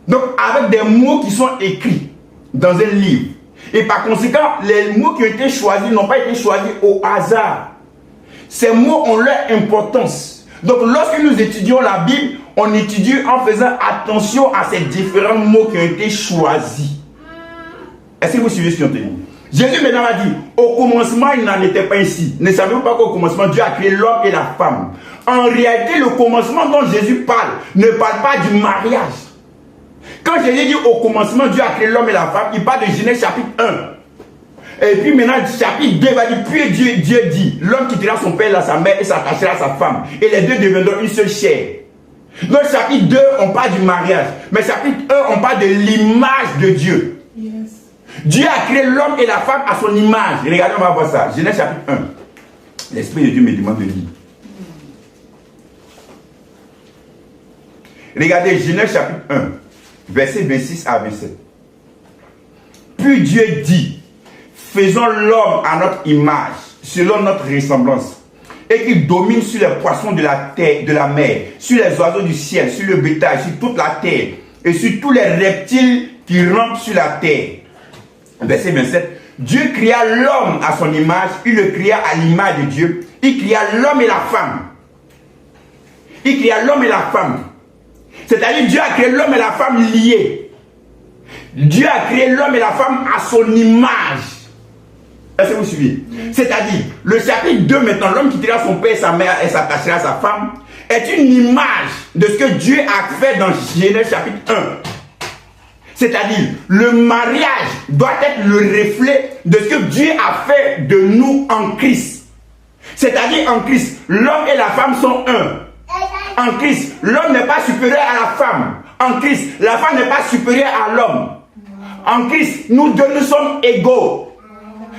Donc avec des mots qui sont écrits dans un livre. Et par conséquent, les mots qui ont été choisis n'ont pas été choisis au hasard. Ces mots ont leur importance. Donc lorsque nous étudions la Bible, on étudie en faisant attention à ces différents mots qui ont été choisis. Est-ce que vous suivez ce que je dis? Jésus maintenant a dit, au commencement, il n'en était pas ainsi. Ne savez-vous pas qu'au commencement, Dieu a créé l'homme et la femme? En réalité, le commencement dont Jésus parle ne parle pas du mariage. Quand Jésus dit au commencement, Dieu a créé l'homme et la femme, il parle de Genèse chapitre 1. Et puis maintenant, chapitre 2 va dire, puis Dieu dit, l'homme quittera son père et sa mère et s'attachera à sa femme. Et les deux deviendront une seule chair. Donc chapitre 2, on parle du mariage. Mais chapitre 1, on parle de l'image de Dieu. Yes. Dieu a créé l'homme et la femme à son image. Regardez, on va voir ça. Genèse chapitre 1. L'Esprit de Dieu me demande de lire. Regardez, Genèse chapitre 1, versets 26 à 27. Puis Dieu dit, faisons l'homme à notre image, selon notre ressemblance, et qu'il domine sur les poissons de la terre, de la mer, sur les oiseaux du ciel, sur le bétail, sur toute la terre, et sur tous les reptiles qui rampent sur la terre. Verset 27. Dieu créa l'homme à son image, il le créa à l'image de Dieu, il créa l'homme et la femme. Il créa l'homme et la femme. C'est-à-dire Dieu a créé l'homme et la femme liés. Dieu a créé l'homme et la femme à son image. Est-ce que vous suivez? C'est-à-dire, le chapitre 2 maintenant, l'homme quittera son père et sa mère et s'attachera à sa femme, est une image de ce que Dieu a fait dans Genèse chapitre 1. C'est-à-dire, le mariage doit être le reflet de ce que Dieu a fait de nous en Christ. C'est-à-dire, en Christ, l'homme et la femme sont un. En Christ, l'homme n'est pas supérieur à la femme. En Christ, la femme n'est pas supérieure à l'homme. En Christ, nous deux, nous sommes égaux.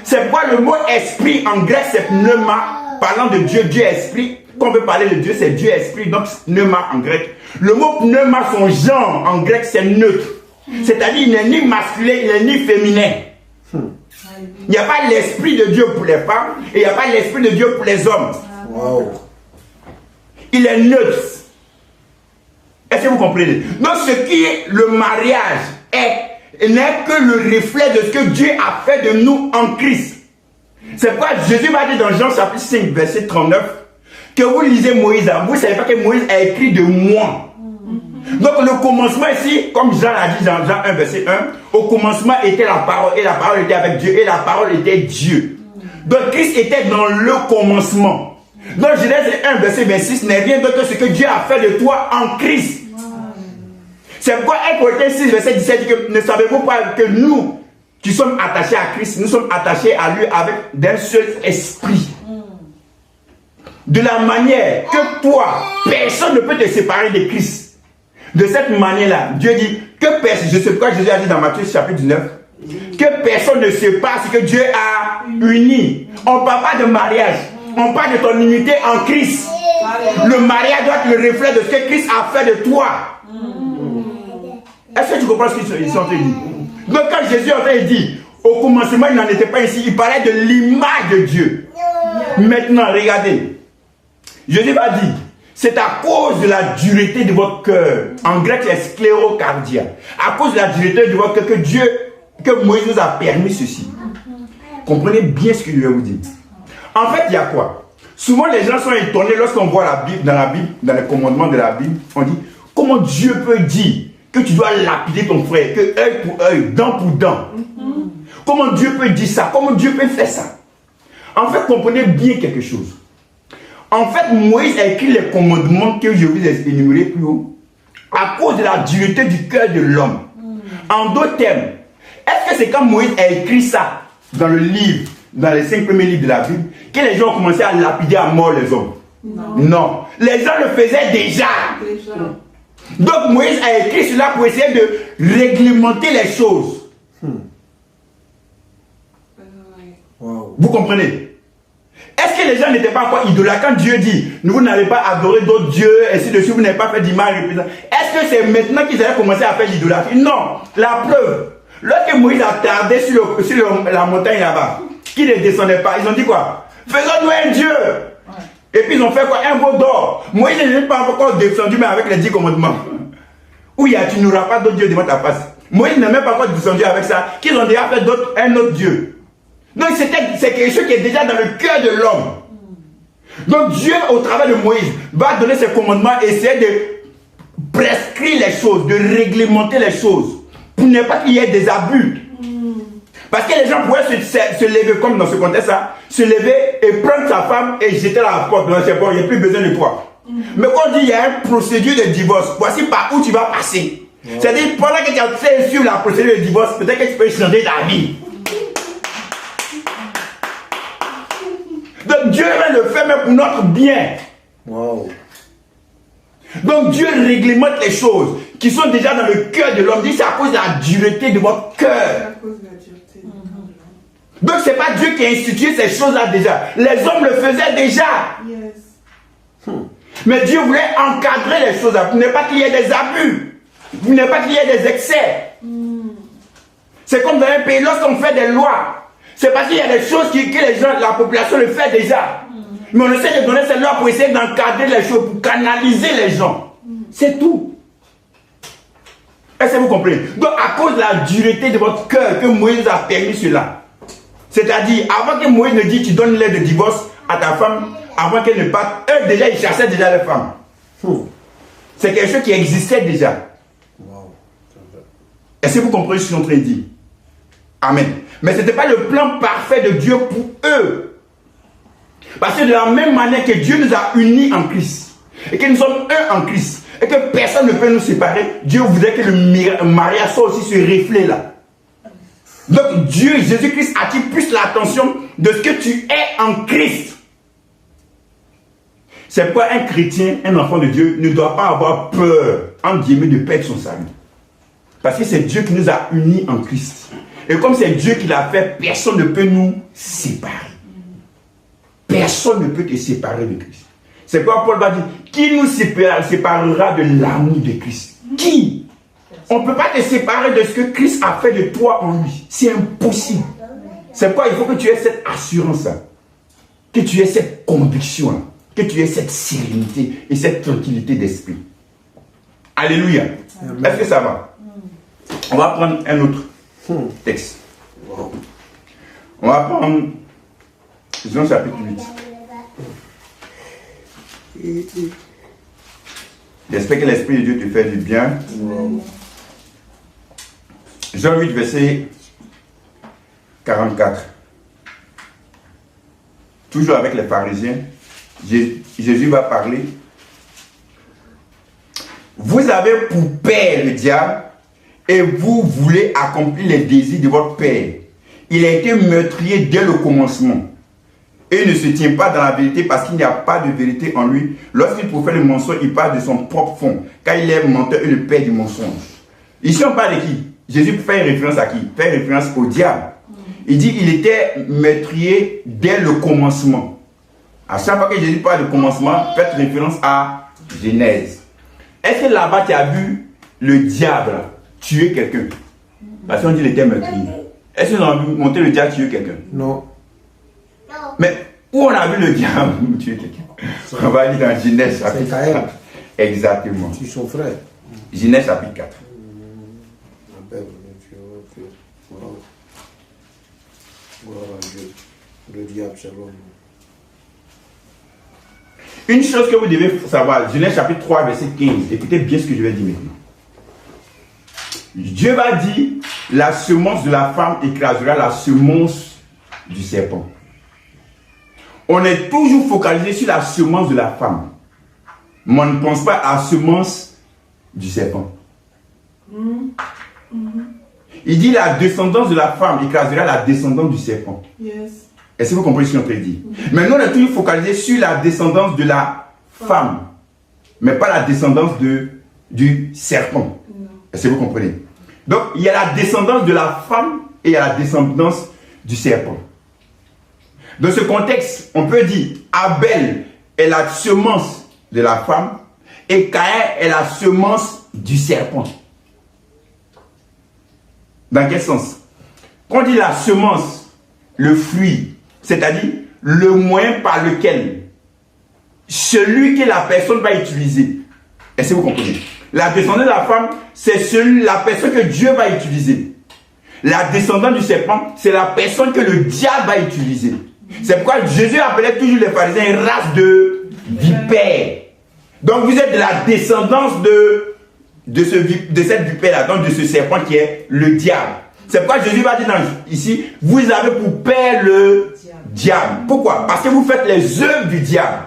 C'est pourquoi le mot esprit en grec, c'est pneuma. Parlant de Dieu, Dieu esprit. Quand on veut parler de Dieu, c'est Dieu esprit. Donc, pneuma en grec. Le mot pneuma, son genre en grec, c'est neutre. C'est-à-dire, il n'est ni masculin, il n'est ni féminin. Il n'y a pas l'esprit de Dieu pour les femmes et il n'y a pas l'esprit de Dieu pour les hommes. Wow. Il est neutre. Est-ce que vous comprenez? Donc, ce qui est le mariage n'est que le reflet de ce que Dieu a fait de nous en Christ. C'est pourquoi Jésus m'a dit dans Jean chapitre 5, verset 39, que vous lisez Moïse, vous ne savez pas que Moïse a écrit de moi. Donc le commencement ici, comme Jean l'a dit dans Jean 1, verset 1, au commencement était la parole, et la parole était avec Dieu, et la parole était Dieu. Donc Christ était dans le commencement. Donc Genèse 1, verset 26 n'est rien d'autre que ce que Dieu a fait de toi en Christ. C'est pourquoi 1 Corinthiens 6, verset 17 dit que ne savez-vous pas que nous, qui sommes attachés à Christ, nous sommes attachés à lui avec d'un seul esprit. De la manière que toi, personne ne peut te séparer de Christ. De cette manière-là, Dieu dit que personne, je sais pourquoi Jésus a dit dans Matthieu chapitre 19, que personne ne sépare ce que Dieu a uni. On ne parle pas de mariage, on parle de ton unité en Christ. Le mariage doit être le reflet de ce que Christ a fait de toi. Est-ce que tu comprends ce qu'ils sont en train de dire? Donc quand Jésus est en train de dire, au commencement il n'en était pas ici, il parlait de l'image de Dieu. Maintenant, regardez, Jésus va dire, c'est à cause de la dureté de votre cœur. En grec, c'est sclérocardia. À cause de la dureté de votre cœur que Moïse nous a permis ceci. Comprenez bien ce que je vais vous dire. En fait, il y a quoi? Souvent, les gens sont étonnés lorsqu'on voit la Bible, dans les commandements de la Bible, on dit, comment Dieu peut dire que tu dois lapider ton frère, que œil pour œil, dent pour dent. Comment Dieu peut dire ça? Comment Dieu peut faire ça? En fait, comprenez bien quelque chose. En fait, Moïse a écrit les commandements que je vous ai énumérés plus haut à cause de la dureté du cœur de l'homme. En d'autres termes, est-ce que c'est quand Moïse a écrit ça dans le livre, dans les 5 premiers livres de la Bible, que les gens ont commencé à lapider à mort les hommes? Non. Les gens le faisaient déjà. Donc Moïse a écrit cela pour essayer de réglementer les choses. Wow. Vous comprenez? Est-ce que les gens n'étaient pas encore idolâtres quand Dieu dit, vous n'allez pas adorer d'autres dieux, ainsi de suite, vous n'avez pas fait d'image représentée? Est-ce que c'est maintenant qu'ils allaient commencer à faire l'idolâtrie? Non. La preuve, lorsque Moïse a tardé sur la montagne là-bas, qui ne descendait pas, ils ont dit quoi? Faisons-nous un Dieu. Et puis ils ont fait quoi? Un veau d'or. Moïse n'est pas encore descendu, mais avec les 10 commandements. Où il y a, tu n'auras pas d'autre Dieu devant ta face. Moïse n'est même pas encore descendu avec ça, qu'ils ont déjà fait un autre Dieu. Donc c'est quelque chose qui est déjà dans le cœur de l'homme. Donc Dieu, au travers de Moïse, va donner ses commandements, essayer de prescrire les choses, de réglementer les choses, pour ne pas qu'il y ait des abus. Parce que les gens pouvaient se lever, comme dans ce contexte-là, se lever et prendre sa femme et jeter à la porte. Donc c'est bon, il n'y a plus besoin de toi. Mais quand on dit qu'il y a une procédure de divorce, voici par où tu vas passer. C'est-à-dire, pendant que tu as fait sur la procédure de divorce, peut-être que tu peux changer ta vie. Donc Dieu le fait même pour notre bien. Wow. Donc Dieu réglemente les choses qui sont déjà dans le cœur de l'homme. C'est à cause de la dureté de votre cœur. À cause de la dureté. Donc c'est pas Dieu qui a institué ces choses-là déjà. Les hommes le faisaient déjà. Yes. Mais Dieu voulait encadrer les choses pour ne pas qu'il y ait des abus, pour ne pas qu'il y ait des excès. C'est comme dans un pays, lorsqu'on fait des lois, c'est parce qu'il y a des choses que les gens, la population le fait déjà. Mais on essaie de donner ces lois pour essayer d'encadrer les choses, pour canaliser les gens. C'est tout. Est-ce que vous comprenez? Donc à cause de la dureté de votre cœur que Moïse a permis cela. C'est-à-dire, avant que Moïse ne dise tu donnes l'aide de divorce à ta femme, avant qu'elle ne parte, eux déjà ils chassaient déjà les femmes. C'est quelque chose qui existait déjà. Wow. Est-ce que vous comprenez ce que je suis en train de dire? Amen. Mais ce n'était pas le plan parfait de Dieu pour eux. Parce que de la même manière que Dieu nous a unis en Christ, et que nous sommes un en Christ, et que personne ne peut nous séparer, Dieu voudrait que le mariage soit aussi ce reflet-là. Donc Dieu, Jésus-Christ attire plus l'attention de ce que tu es en Christ. C'est pourquoi un chrétien, un enfant de Dieu, ne doit pas avoir peur, entre guillemets, de perdre son salut. Parce que c'est Dieu qui nous a unis en Christ. Et comme c'est Dieu qui l'a fait, personne ne peut nous séparer. Personne ne peut te séparer de Christ. C'est pourquoi Paul va dire, qui nous séparera de l'amour de Christ? Qui? On ne peut pas te séparer de ce que Christ a fait de toi en lui. C'est impossible. C'est pourquoi il faut que tu aies cette assurance-là. Que tu aies cette conviction-là. Que tu aies cette sérénité et cette tranquillité d'esprit. Alléluia. Est-ce que ça va? On va prendre un autre texte. On va prendre Jean chapitre 8. J'espère que l'Esprit de Dieu te fait du bien. Jean 8, verset 44. Toujours avec les pharisiens, Jésus va parler. Vous avez pour père le diable et vous voulez accomplir les désirs de votre père. Il a été meurtrier dès le commencement. Et il ne se tient pas dans la vérité parce qu'il n'y a pas de vérité en lui. Lorsqu'il profère le mensonge, il parle de son propre fond, car il est menteur et le père du mensonge. Ici, on parle de qui? Jésus fait référence à qui? Fait référence au diable. Il dit qu'il était meurtrier dès le commencement. À chaque fois que Jésus parle de commencement, faites référence à Genèse. Est-ce que là-bas, tu as vu le diable tuer quelqu'un? Parce qu'on dit qu'il était meurtrier. Est-ce qu'on a vu monter le diable tuer quelqu'un? Non. Mais où on a vu le diable tuer quelqu'un? On va lire dans Genèse chapitre 4. Exactement. Tu es son frère. Genèse chapitre 4. Gloire à Dieu. Le diable, c'est l'homme. Une chose que vous devez savoir, Genèse chapitre 3, verset 15. Écoutez bien ce que je vais dire maintenant. Dieu va dire, la semence de la femme écrasera la semence du serpent. On est toujours focalisé sur la semence de la femme. Mais on ne pense pas à la semence du serpent. Il dit la descendance de la femme écrasera la descendance du serpent. Yes. Est-ce que vous comprenez ce qu'on peut dire? Mais nous, on est toujours focalisé sur la descendance de la femme. Mais pas la descendance du serpent. Est-ce que vous comprenez? Donc, il y a la descendance de la femme et il y a la descendance du serpent. Dans ce contexte, on peut dire Abel est la semence de la femme et Caïn est la semence du serpent. Dans quel sens? Quand on dit la semence, le fruit, c'est-à-dire le moyen par lequel celui que la personne va utiliser. Est-ce que vous comprenez? La descendance de la femme, c'est la personne que Dieu va utiliser. La descendance du serpent, c'est la personne que le diable va utiliser. C'est pourquoi Jésus appelait toujours les pharisiens une race de vipères. Donc vous êtes de la descendance de cette vipère-là, donc de ce serpent qui est le diable. C'est pourquoi Jésus va dire ici, vous avez pour père le diable. Pourquoi? Parce que vous faites les œuvres du diable.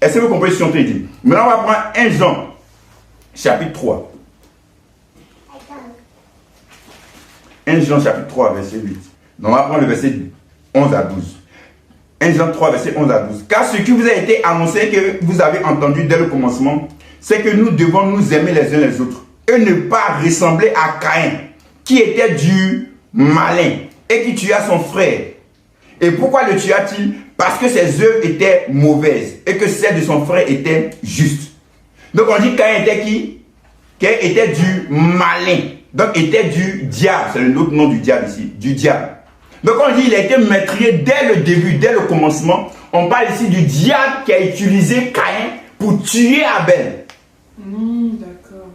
Est-ce que vous comprenez ce qu'on te dit? Maintenant, on va prendre 1 Jean, chapitre 3. 1 Jean, chapitre 3, verset 8. Donc, on va prendre le verset 11 à 12. 1 Jean 3, verset 11 à 12. Car ce qui vous a été annoncé, que vous avez entendu dès le commencement, c'est que nous devons nous aimer les uns les autres et ne pas ressembler à Caïn, qui était du malin et qui tua son frère. Et pourquoi le tua-t-il? Parce que ses œuvres étaient mauvaises et que celles de son frère étaient justes. Donc on dit Caïn était qui? Caïn était du malin. Donc était du diable. C'est le autre nom du diable ici. Du diable. Donc on dit il a été meurtrier dès le début, dès le commencement. On parle ici du diable qui a utilisé Caïn pour tuer Abel. D'accord.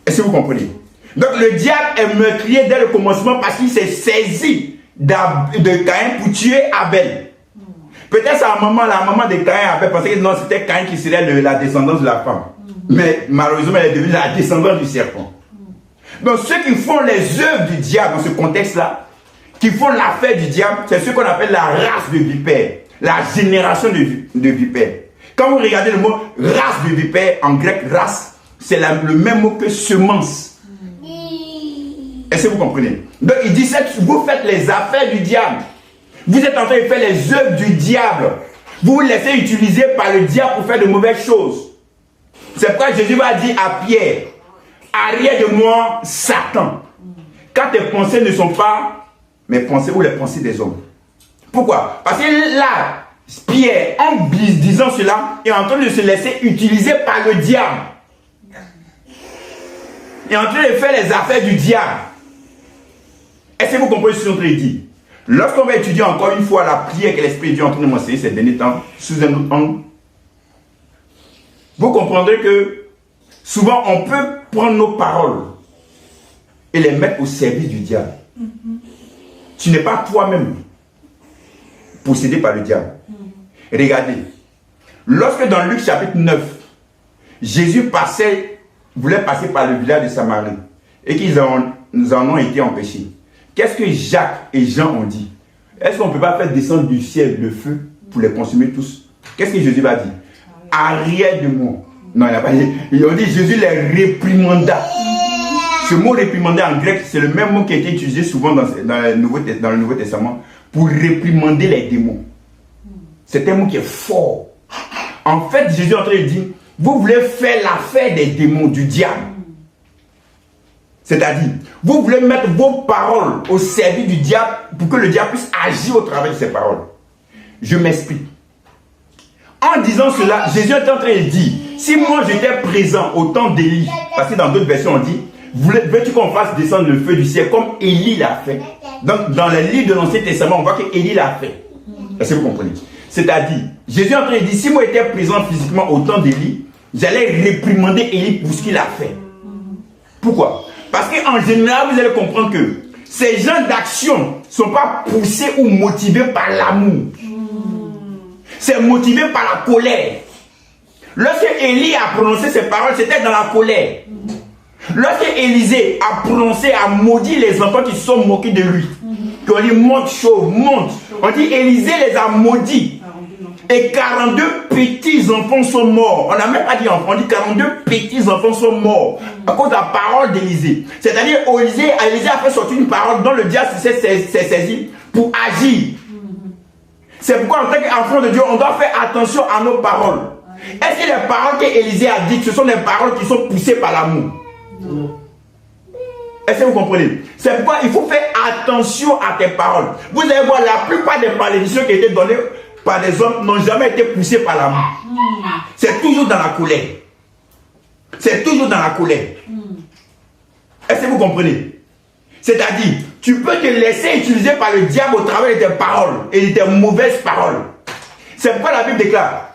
Est-ce que vous comprenez? Donc le diable est meurtrier dès le commencement parce qu'il s'est saisi de Caïn pour tuer Abel. Peut-être la maman de Caïn avait pensé que non, c'était Caïn qui serait la descendance de la femme. Mais malheureusement, elle est devenue la descendance du serpent. Donc ceux qui font les œuvres du diable dans ce contexte-là, qui font l'affaire du diable, c'est ce qu'on appelle la race de vipères, la génération de vipères. Quand vous regardez le mot race de vipères, en grec race, c'est le même mot que semence. Est-ce que vous comprenez? Donc il dit ça, vous faites les affaires du diable. Vous êtes en train de faire les œuvres du diable. Vous vous laissez utiliser par le diable pour faire de mauvaises choses. C'est pourquoi Jésus va dire à Pierre, arrière de moi, Satan. Car tes pensées ne sont pas mes pensées ou les pensées des hommes. Pourquoi? Parce que là, Pierre, en disant cela, est en train de se laisser utiliser par le diable. Il est en train de faire les affaires du diable. Est-ce que vous comprenez ce que je suis en train de dire? Lorsqu'on va étudier encore une fois la prière que l'Esprit de Dieu est en train de m'enseigner ces derniers temps, sous un autre angle, vous comprendrez que souvent on peut prendre nos paroles et les mettre au service du diable. Tu n'es pas toi-même possédé par le diable. Regardez, lorsque dans Luc chapitre 9, Jésus voulait passer par le village de Samarie et qu'ils en ont été empêchés. Qu'est-ce que Jacques et Jean ont dit? Est-ce qu'on ne peut pas faire descendre du ciel le feu pour les consumer tous? Qu'est-ce que Jésus va dire? Arrière de moi. Non, il n'a pas dit. Ils ont dit Jésus les réprimanda. Ce mot réprimander en grec, c'est le même mot qui a été utilisé souvent dans le Nouveau Testament pour réprimander les démons. C'est un mot qui est fort. En fait, Jésus est en train de dire, vous voulez faire l'affaire des démons, du diable. C'est-à-dire, vous voulez mettre vos paroles au service du diable pour que le diable puisse agir au travers de ces paroles. Je m'explique. En disant cela, Jésus est en train de dire, si moi j'étais présent au temps d'Élie, parce que dans d'autres versions on dit, veux-tu qu'on fasse descendre le feu du ciel comme Élie l'a fait? Donc dans les livres de l'Ancien Testament, on voit que Élie l'a fait. Est-ce que vous comprenez? C'est-à-dire, Jésus est en train de dire, si moi j'étais présent physiquement au temps d'Élie, j'allais réprimander Élie pour ce qu'il a fait. Pourquoi? Parce qu'en général, vous allez comprendre que ces gens d'action ne sont pas poussés ou motivés par l'amour. C'est motivé par la colère. Lorsque Élie a prononcé ces paroles, c'était dans la colère. Lorsque Élisée a prononcé, a maudit les enfants qui se sont moqués de lui, qui ont dit monte chauve, monte. On dit Élisée les a maudits. Et 42 petits enfants sont morts. On n'a même pas dit enfants, on dit 42 petits enfants sont morts à cause de la parole d'Élisée. C'est-à-dire Élisée a fait sortir une parole dont le diable s'est saisi pour agir. C'est pourquoi en tant qu'enfant de Dieu, on doit faire attention à nos paroles. Est-ce que les paroles qu'Élisée a dites, ce sont des paroles qui sont poussées par l'amour? Est-ce que vous comprenez? C'est pourquoi il faut faire attention à tes paroles. Vous allez voir, la plupart des malédictions qui étaient données par des hommes n'ont jamais été poussées par l'amour. C'est toujours dans la colère. C'est toujours dans la colère. Est-ce que vous comprenez? C'est-à-dire, tu peux te laisser utiliser par le diable au travers de tes paroles et de tes mauvaises paroles. C'est pourquoi la Bible déclare,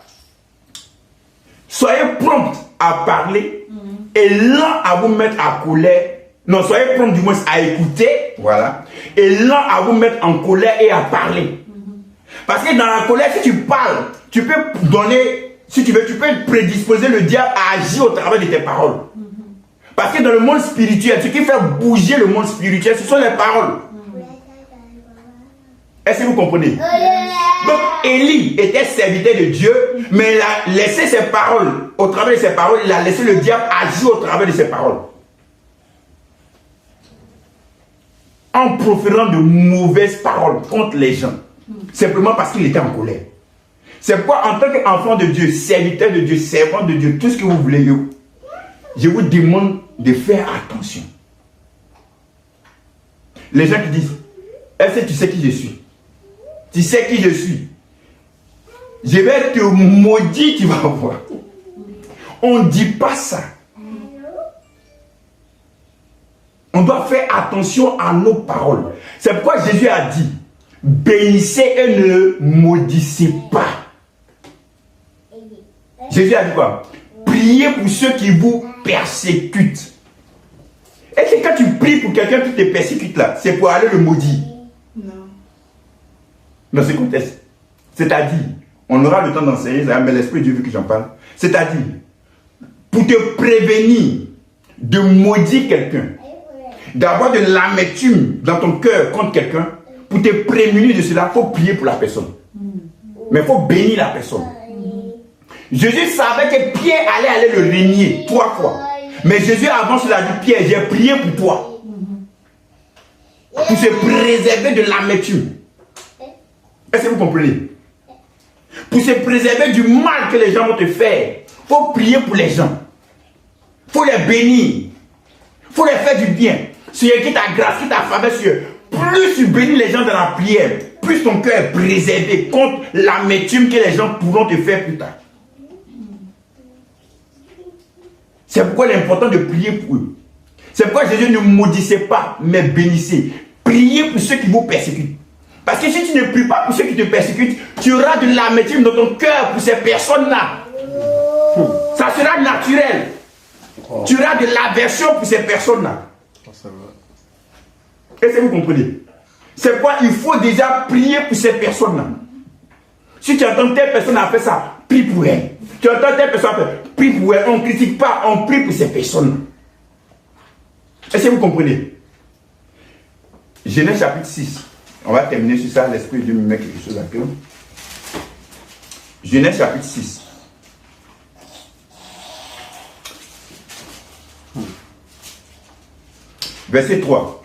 soyez prompt à parler et lent à vous mettre à colère. Non, soyez prompt du moins à écouter, voilà, et lent à vous mettre en colère et à parler. Parce que dans la colère, si tu parles, tu peux donner, si tu veux, tu peux prédisposer le diable à agir au travers de tes paroles. Parce que dans le monde spirituel, ce qui fait bouger le monde spirituel, ce sont les paroles. Est-ce que vous comprenez? Donc, Élie était serviteur de Dieu, mais il a laissé ses paroles. Au travers de ses paroles, il a laissé le diable agir au travers de ses paroles. En proférant de mauvaises paroles contre les gens. Simplement parce qu'il était en colère. C'est pourquoi, en tant qu'enfant de Dieu, serviteur de Dieu, servant de Dieu, tout ce que vous voulez, je vous demande de faire attention. Les gens qui disent, est-ce que tu sais qui je suis? Tu sais qui je suis? Je vais te maudire, tu vas voir. On ne dit pas ça. On doit faire attention à nos paroles. C'est pourquoi Jésus a dit, bénissez et ne maudissez pas. Jésus a dit quoi? Priez pour ceux qui vous persécutent. Est-ce que quand tu pries pour quelqu'un qui te persécute là, c'est pour aller le maudire? Non. Dans ce contexte. C'est-à-dire, on aura le temps d'enseigner, mais l'Esprit de Dieu veut que j'en parle. C'est-à-dire, pour te prévenir de maudire quelqu'un, d'avoir de l'amertume dans ton cœur contre quelqu'un, pour te prémunir de cela, il faut prier pour la personne. Mais il faut bénir la personne. Jésus savait que Pierre allait le régner 3 fois. Mais Jésus avant cela a dit, Pierre, j'ai prié pour toi. Pour se préserver de l'amertume. Est-ce que vous comprenez? Pour se préserver du mal que les gens vont te faire, il faut prier pour les gens. Il faut les bénir. Il faut les faire du bien. Seigneur, qui t'a grâce, qui t'a faveur sur eux. Plus tu bénis les gens dans la prière, plus ton cœur est préservé contre l'amertume que les gens pourront te faire plus tard. C'est pourquoi il est important de prier pour eux. C'est pourquoi Jésus ne maudissait pas, mais bénissez. Priez pour ceux qui vous persécutent. Parce que si tu ne pries pas pour ceux qui te persécutent, tu auras de l'amertume dans ton cœur pour ces personnes-là. Ça sera naturel. Tu auras de l'aversion pour ces personnes-là. Est-ce que vous comprenez? C'est pourquoi il faut déjà prier pour ces personnes-là. Si tu entends telle personne a fait ça, prie pour elle. Tu entends telle personne a fait, prie pour elle. On ne critique pas, on prie pour ces personnes. Est-ce que vous comprenez? Genèse chapitre 6. On va terminer sur ça. L'Esprit de Dieu me met quelque chose à cœur. Genèse chapitre 6. Verset 3.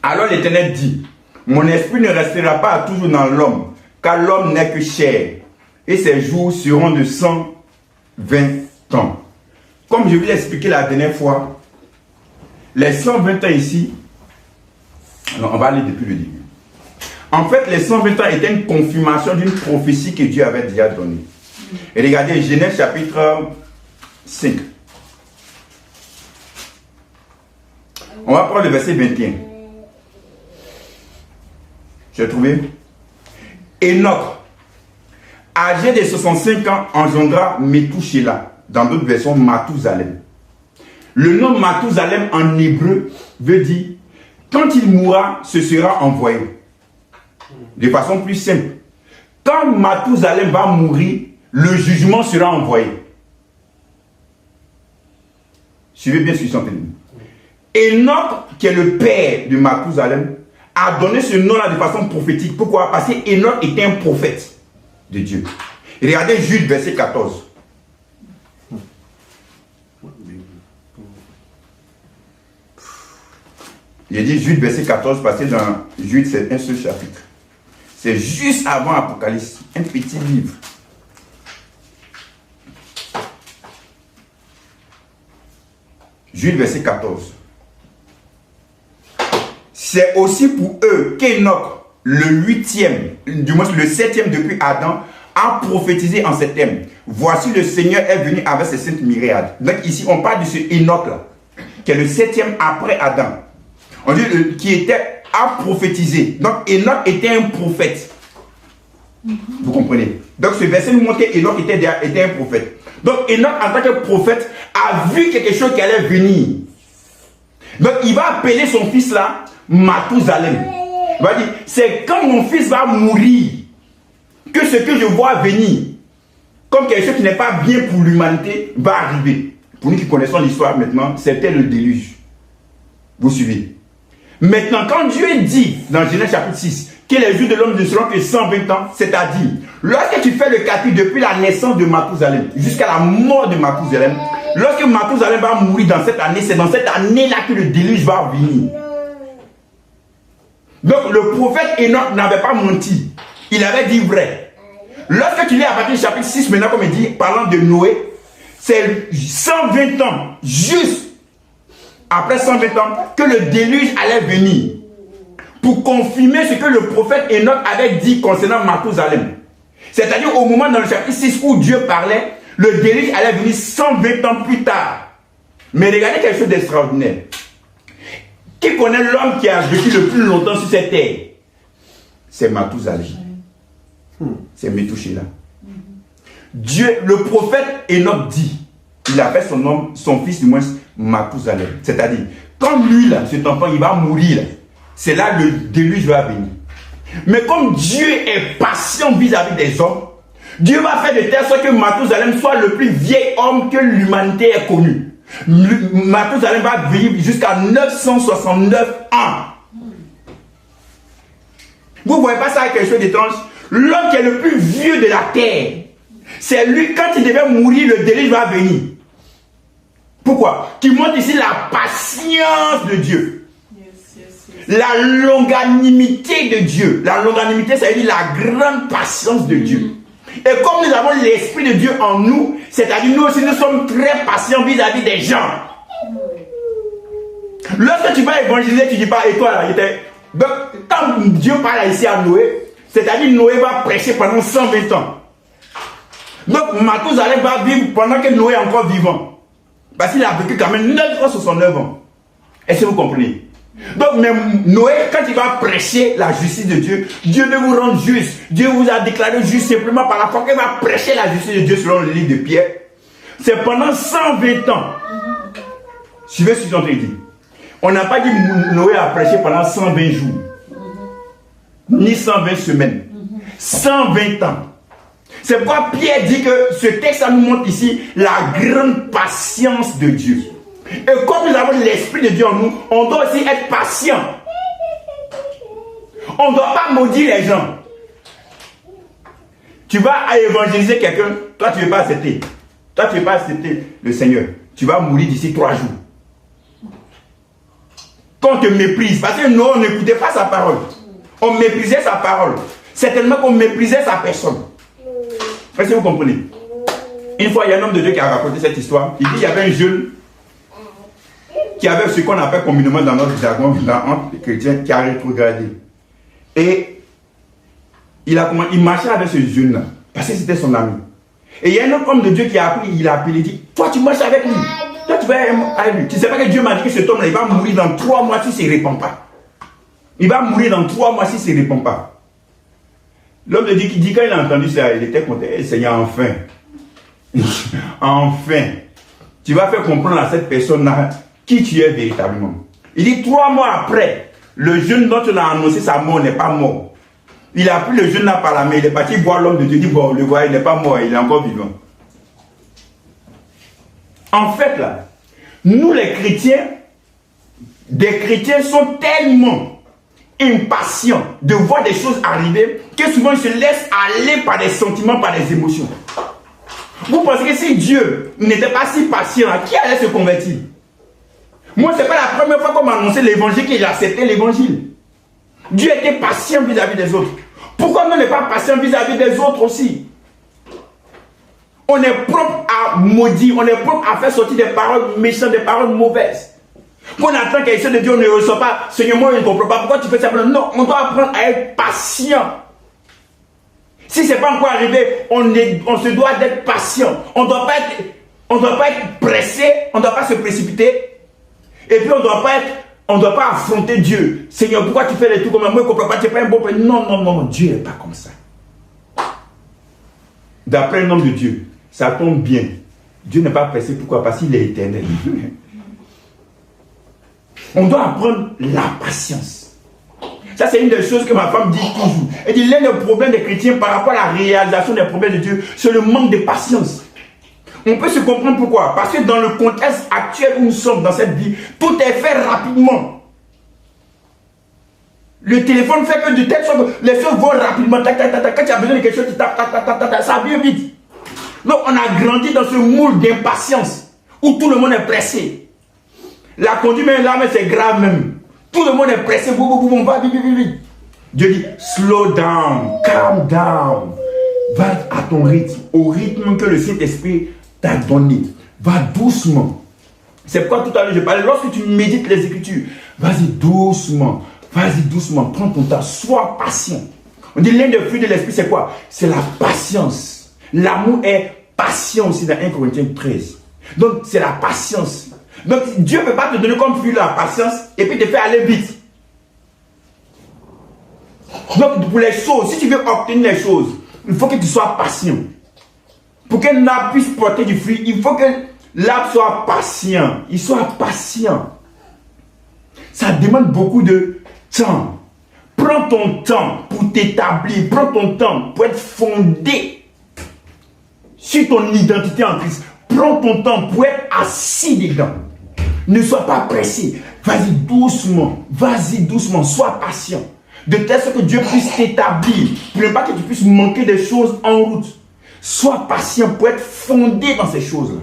Alors l'Éternel dit, mon esprit ne restera pas toujours dans l'homme, car l'homme n'est que chair, et ses jours seront de 120 ans. Comme je vous l'ai expliqué la dernière fois, les 120 ans ici, on va aller depuis le début. En fait, les 120 ans étaient une confirmation d'une prophétie que Dieu avait déjà donnée. Et regardez, Genèse chapitre 5. On va prendre le verset 21. J'ai trouvé. Enoch, âgé de 65 ans, engendra Métouchéla. Dans d'autres versions, Mathusalem. Le nom Mathusalem en hébreu veut dire quand il mourra, ce sera envoyé. De façon plus simple. Quand Mathusalem va mourir, le jugement sera envoyé. Suivez bien ce que je suis en train de dire. Enoch, qui est le père de Mathusalem, a donné ce nom-là de façon prophétique. Pourquoi? Parce qu'Enoch était un prophète de Dieu. Et regardez Jude, verset 14. J'ai dit Jude, verset 14, parce que dans Jude, c'est un seul chapitre. C'est juste avant Apocalypse, un petit livre. Jude, verset 14. C'est aussi pour eux qu'Enoch, le 8e, du moins le 7e depuis Adam, a prophétisé en ces termes. Voici le Seigneur est venu avec ses saintes myriades. Donc ici, on parle de ce Enoch-là, qui est le 7e après Adam. On dit qui était à prophétiser. Donc Enoch était un prophète. Vous comprenez? Donc ce verset nous montre qu'Enoch était un prophète. Donc Enoch, en tant que prophète, a vu quelque chose qui allait venir. Donc il va appeler son fils là Mathusalem. Il va dire, c'est quand mon fils va mourir que ce que je vois venir, comme quelque chose qui n'est pas bien pour l'humanité, va arriver. pour nous qui connaissons l'histoire maintenant, c'était le déluge. Vous suivez? Maintenant, quand Dieu dit dans Genèse chapitre 6 que les jours de l'homme ne seront que 120 ans, c'est-à-dire, lorsque tu fais le calcul depuis la naissance de Mathusalem jusqu'à la mort de Mathusalem, lorsque Mathusalem va mourir dans cette année, c'est dans cette année-là que le déluge va venir. Donc le prophète Enoch n'avait pas menti. Il avait dit vrai. Lorsque tu lis à partir du chapitre 6, maintenant, comme il dit, parlant de Noé, c'est 120 ans, juste après 120 ans, que le déluge allait venir. Pour confirmer ce que le prophète Enoch avait dit concernant Mathusalem. C'est-à-dire au moment dans le chapitre 6 où Dieu parlait, le déluge allait venir 120 ans plus tard. Mais regardez quelque chose d'extraordinaire. Qui connaît l'homme qui a vécu le plus longtemps sur cette terre? C'est Mathusalem. C'est Métouchéla. Dieu, le prophète Enoch dit, il appelle son fils du moins Mathusalem. C'est-à-dire, quand lui, là, cet enfant, il va mourir, là, c'est là que le déluge va venir. Mais comme Dieu est patient vis-à-vis des hommes, Dieu va faire de telle sorte que Mathusalem soit le plus vieil homme que l'humanité ait connu. Mathusalem va vivre jusqu'à 969 ans. Vous ne voyez pas ça quelque chose d'étrange? L'homme qui est le plus vieux de la terre, c'est lui, quand il devait mourir, le déluge va venir. Pourquoi? Qui montre ici la patience de Dieu. La longanimité de Dieu. La longanimité, ça veut dire la grande patience de Dieu. Et comme nous avons l'Esprit de Dieu en nous, c'est-à-dire nous aussi, nous sommes très patients vis-à-vis des gens. Lorsque tu vas évangéliser, tu ne dis pas, et toi là, donc, quand Dieu parle ici à Noé, c'est-à-dire Noé va prêcher pendant 120 ans. Donc Mathusalem va vivre pendant que Noé est encore vivant. Parce qu'il a vécu quand même 969 ans. Est-ce que vous comprenez? Donc même Noé, quand il va prêcher la justice de Dieu, Dieu veut vous rendre juste. Dieu vous a déclaré juste simplement par la foi qu'il va prêcher la justice de Dieu selon le livre de Pierre. C'est pendant 120 ans. Suivez ce que j'ai dit. On n'a pas dit Noé a prêché pendant 120 jours. Ni 120 semaines. 120 ans. C'est pourquoi Pierre dit que ce texte nous montre ici la grande patience de Dieu. Et comme nous avons l'Esprit de Dieu en nous, on doit aussi être patient. On ne doit pas maudire les gens. Tu vas évangéliser quelqu'un, toi tu ne veux pas accepter. Toi tu ne veux pas accepter le Seigneur. Tu vas mourir d'ici 3 jours. Qu'on te méprise, parce que nous on n'écoutait pas sa parole. On méprisait sa parole. Certainement qu'on méprisait sa personne. Est-ce que vous comprenez? Une fois, il y a un homme de Dieu qui a raconté cette histoire. Il dit qu'il y avait un jeune qui avait ce qu'on appelle communément dans notre jargon, entre les chrétiens, qui a rétrogradé. Et il marchait avec ce jeune-là, parce que c'était son ami. Et il y a un autre homme de Dieu qui a appelé, il a appelé, il dit, toi tu marches avec lui. Toi tu vas avec lui. Tu ne sais pas que Dieu m'a dit que cet homme-là, il va mourir dans 3 mois s'il ne se répand pas. Il va mourir dans 3 mois s'il ne se répand pas. L'homme de Dieu qui dit, quand il a entendu ça, il était content. Eh, Seigneur, enfin. Enfin. Tu vas faire comprendre à cette personne-là qui tu es véritablement. Il dit 3 mois après, le jeune dont on a annoncé sa mort n'est pas mort. Il a pris le jeune là par la main, il est parti voir l'homme de Dieu, il dit bon, le voilà, il n'est pas mort, il est encore vivant. En fait là, nous les chrétiens, des chrétiens sont tellement impatients de voir des choses arriver que souvent ils se laissent aller par des sentiments, par des émotions. Vous pensez que si Dieu n'était pas si patient, qui allait se convertir? Moi, ce n'est pas la première fois qu'on m'a annoncé l'évangile que j'ai accepté l'évangile. Dieu était patient vis-à-vis des autres. Pourquoi nous n'est pas patient vis-à-vis des autres aussi? On est propre à maudire, on est propre à faire sortir des paroles méchantes, des paroles mauvaises. Qu'on attend quelque chose de Dieu, on ne reçoit pas. Seigneur, moi je ne comprends pas. Pourquoi tu fais ça? Non, on doit apprendre à être patient. Si ce n'est pas encore arrivé, on se doit d'être patient. On ne doit pas être pressé, on ne doit pas se précipiter. Et puis on ne doit pas affronter Dieu. Seigneur, pourquoi tu fais les trucs comme ça? Moi je ne comprends pas, tu n'es pas un bon père. Non, non, non, Dieu n'est pas comme ça. D'après un homme de Dieu, ça tombe bien. Dieu n'est pas pressé, pourquoi? Parce qu'il est éternel. On doit apprendre la patience. Ça, c'est une des choses que ma femme dit toujours. Elle dit, l'un des problèmes des chrétiens par rapport à la réalisation des problèmes de Dieu, c'est le manque de patience. On peut se comprendre pourquoi. Parce que dans le contexte actuel où nous sommes dans cette vie, tout est fait rapidement. Le téléphone fait que de telle sorte que les choses vont rapidement. Tac, tac, tac, tac. Quand tu as besoin de quelque chose, tu tapes, tac, tac, tac, tac, ça vient vite. Donc on a grandi dans ce moule d'impatience où tout le monde est pressé. La conduite même là, mais c'est grave même. Tout le monde est pressé. On va vite, vite, vite. Dieu dit, slow down, calm down. Va à ton rythme, au rythme que le Saint-Esprit t'a donné. Va doucement. C'est pourquoi tout à l'heure je parlais, lorsque tu médites les Écritures, vas-y doucement. Vas-y doucement, prends ton temps, sois patient. On dit l'un des fruits de l'esprit, c'est quoi? C'est la patience. L'amour est patient aussi dans 1 Corinthiens 13. Donc, c'est la patience. Donc, Dieu ne peut pas te donner comme fruit la patience et puis te faire aller vite. Donc, pour les choses, si tu veux obtenir les choses, il faut que tu sois patient. Pour qu'un arbre puisse porter du fruit, il faut que l'arbre soit patient. Il soit patient. Ça demande beaucoup de temps. Prends ton temps pour t'établir. Prends ton temps pour être fondé sur ton identité en Christ. Prends ton temps pour être assis dedans. Ne sois pas pressé. Vas-y doucement. Sois patient. De telle sorte que Dieu puisse t'établir. Pour ne pas que tu puisses manquer des choses en route. Sois patient pour être fondé dans ces choses-là.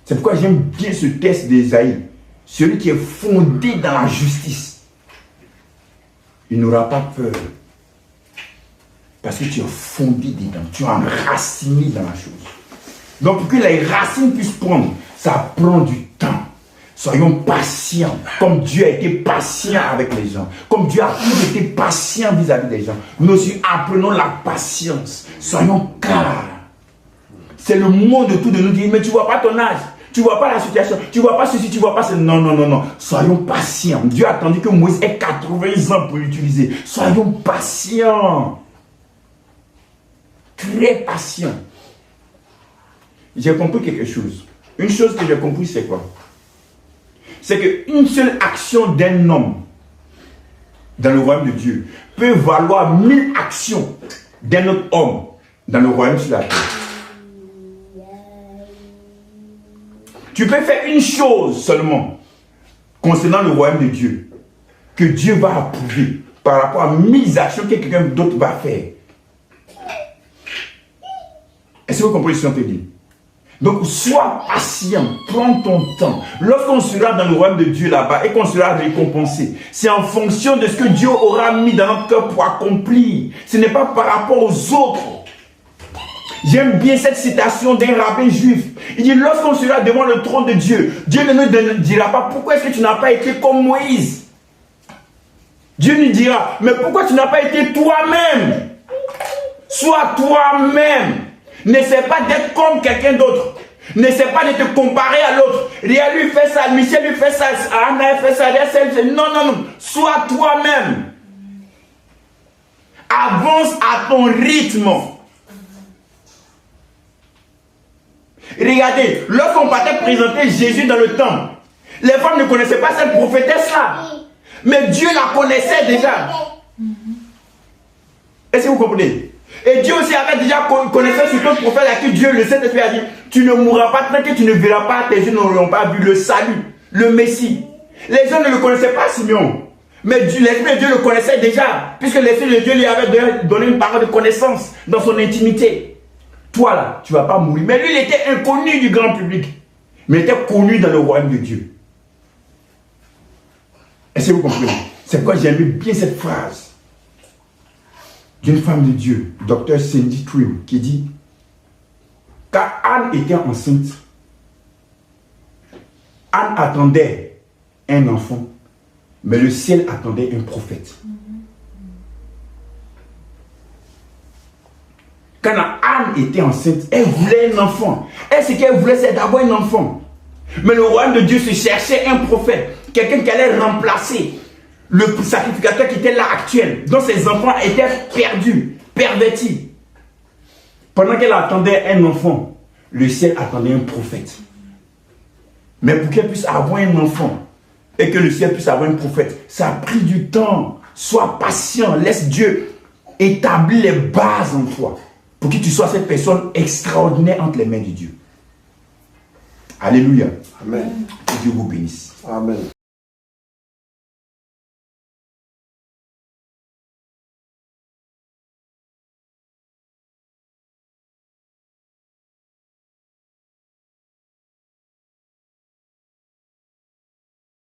C'est pourquoi j'aime bien ce texte d'Ésaïe. Celui qui est fondé dans la justice, il n'aura pas peur. Parce que tu es fondé dedans, tu es enraciné dans la chose. Donc pour que les racines puissent prendre, ça prend du temps. Soyons patients, comme Dieu a été patient avec les gens. Comme Dieu a toujours été patient vis-à-vis des gens. Nous aussi apprenons la patience. Soyons calmes. C'est le monde autour de nous dire, mais tu ne vois pas ton âge. Tu ne vois pas la situation, tu ne vois pas ceci, tu ne vois pas ceci. Non. Soyons patients. Dieu a attendu que Moïse ait 80 ans pour l'utiliser. Soyons patients. Très patients. J'ai compris quelque chose. Une chose que j'ai compris, c'est quoi? C'est qu'une seule action d'un homme dans le royaume de Dieu peut valoir 1000 actions d'un autre homme dans le royaume sur la terre. Tu peux faire une chose seulement concernant le royaume de Dieu que Dieu va approuver par rapport à 1000 actions que quelqu'un d'autre va faire. Est-ce que vous comprenez ce qu'on te dit? Donc, sois patient, prends ton temps. Lorsqu'on sera dans le royaume de Dieu là-bas et qu'on sera récompensé, c'est en fonction de ce que Dieu aura mis dans notre cœur pour accomplir. Ce n'est pas par rapport aux autres. J'aime bien cette citation d'un rabbin juif. Il dit, lorsqu'on sera devant le trône de Dieu, Dieu ne nous dira pas, pourquoi est-ce que tu n'as pas été comme Moïse? Dieu nous dira, mais pourquoi tu n'as pas été toi-même? Sois toi-même. N'essaie pas d'être comme quelqu'un d'autre. N'essaie pas de te comparer à l'autre. Ria lui fait ça, Michel lui fait ça, Anna fait ça, non. Sois toi-même. Avance à ton rythme. Regardez, lorsqu'on partait présenter Jésus dans le temple, les femmes ne connaissaient pas cette prophétesse-là. Mais Dieu la connaissait déjà. Est-ce que vous comprenez? Et Dieu aussi avait déjà connaissance sur d'autres prophètes à qui Dieu, le Saint-Esprit, a dit, tu ne mourras pas tant que tu ne verras pas, tes yeux n'auront pas vu le salut, le Messie. Les gens ne le connaissaient pas, Simeon. Mais l'Esprit de Dieu le connaissait déjà, puisque l'Esprit de Dieu lui avait donné une parole de connaissance dans son intimité. Toi là, tu ne vas pas mourir. Mais lui, il était inconnu du grand public. Mais il était connu dans le royaume de Dieu. Est-ce que vous comprenez? C'est pourquoi j'aime bien cette phrase d'une femme de Dieu, Dr. Cindy Trimm, qui dit, quand Anne était enceinte, Anne attendait un enfant, mais le ciel attendait un prophète. Quand Anne était enceinte, elle voulait un enfant. Elle, ce qu'elle voulait, c'est d'avoir un enfant. Mais le royaume de Dieu se cherchait un prophète, quelqu'un qui allait remplacer le sacrificateur qui était là actuel, dont ses enfants étaient perdus, pervertis. Pendant qu'elle attendait un enfant, le ciel attendait un prophète. Mais pour qu'elle puisse avoir un enfant et que le ciel puisse avoir un prophète, ça a pris du temps. Sois patient, laisse Dieu établir les bases en toi pour que tu sois cette personne extraordinaire entre les mains de Dieu. Alléluia. Amen. Que Dieu vous bénisse. Amen.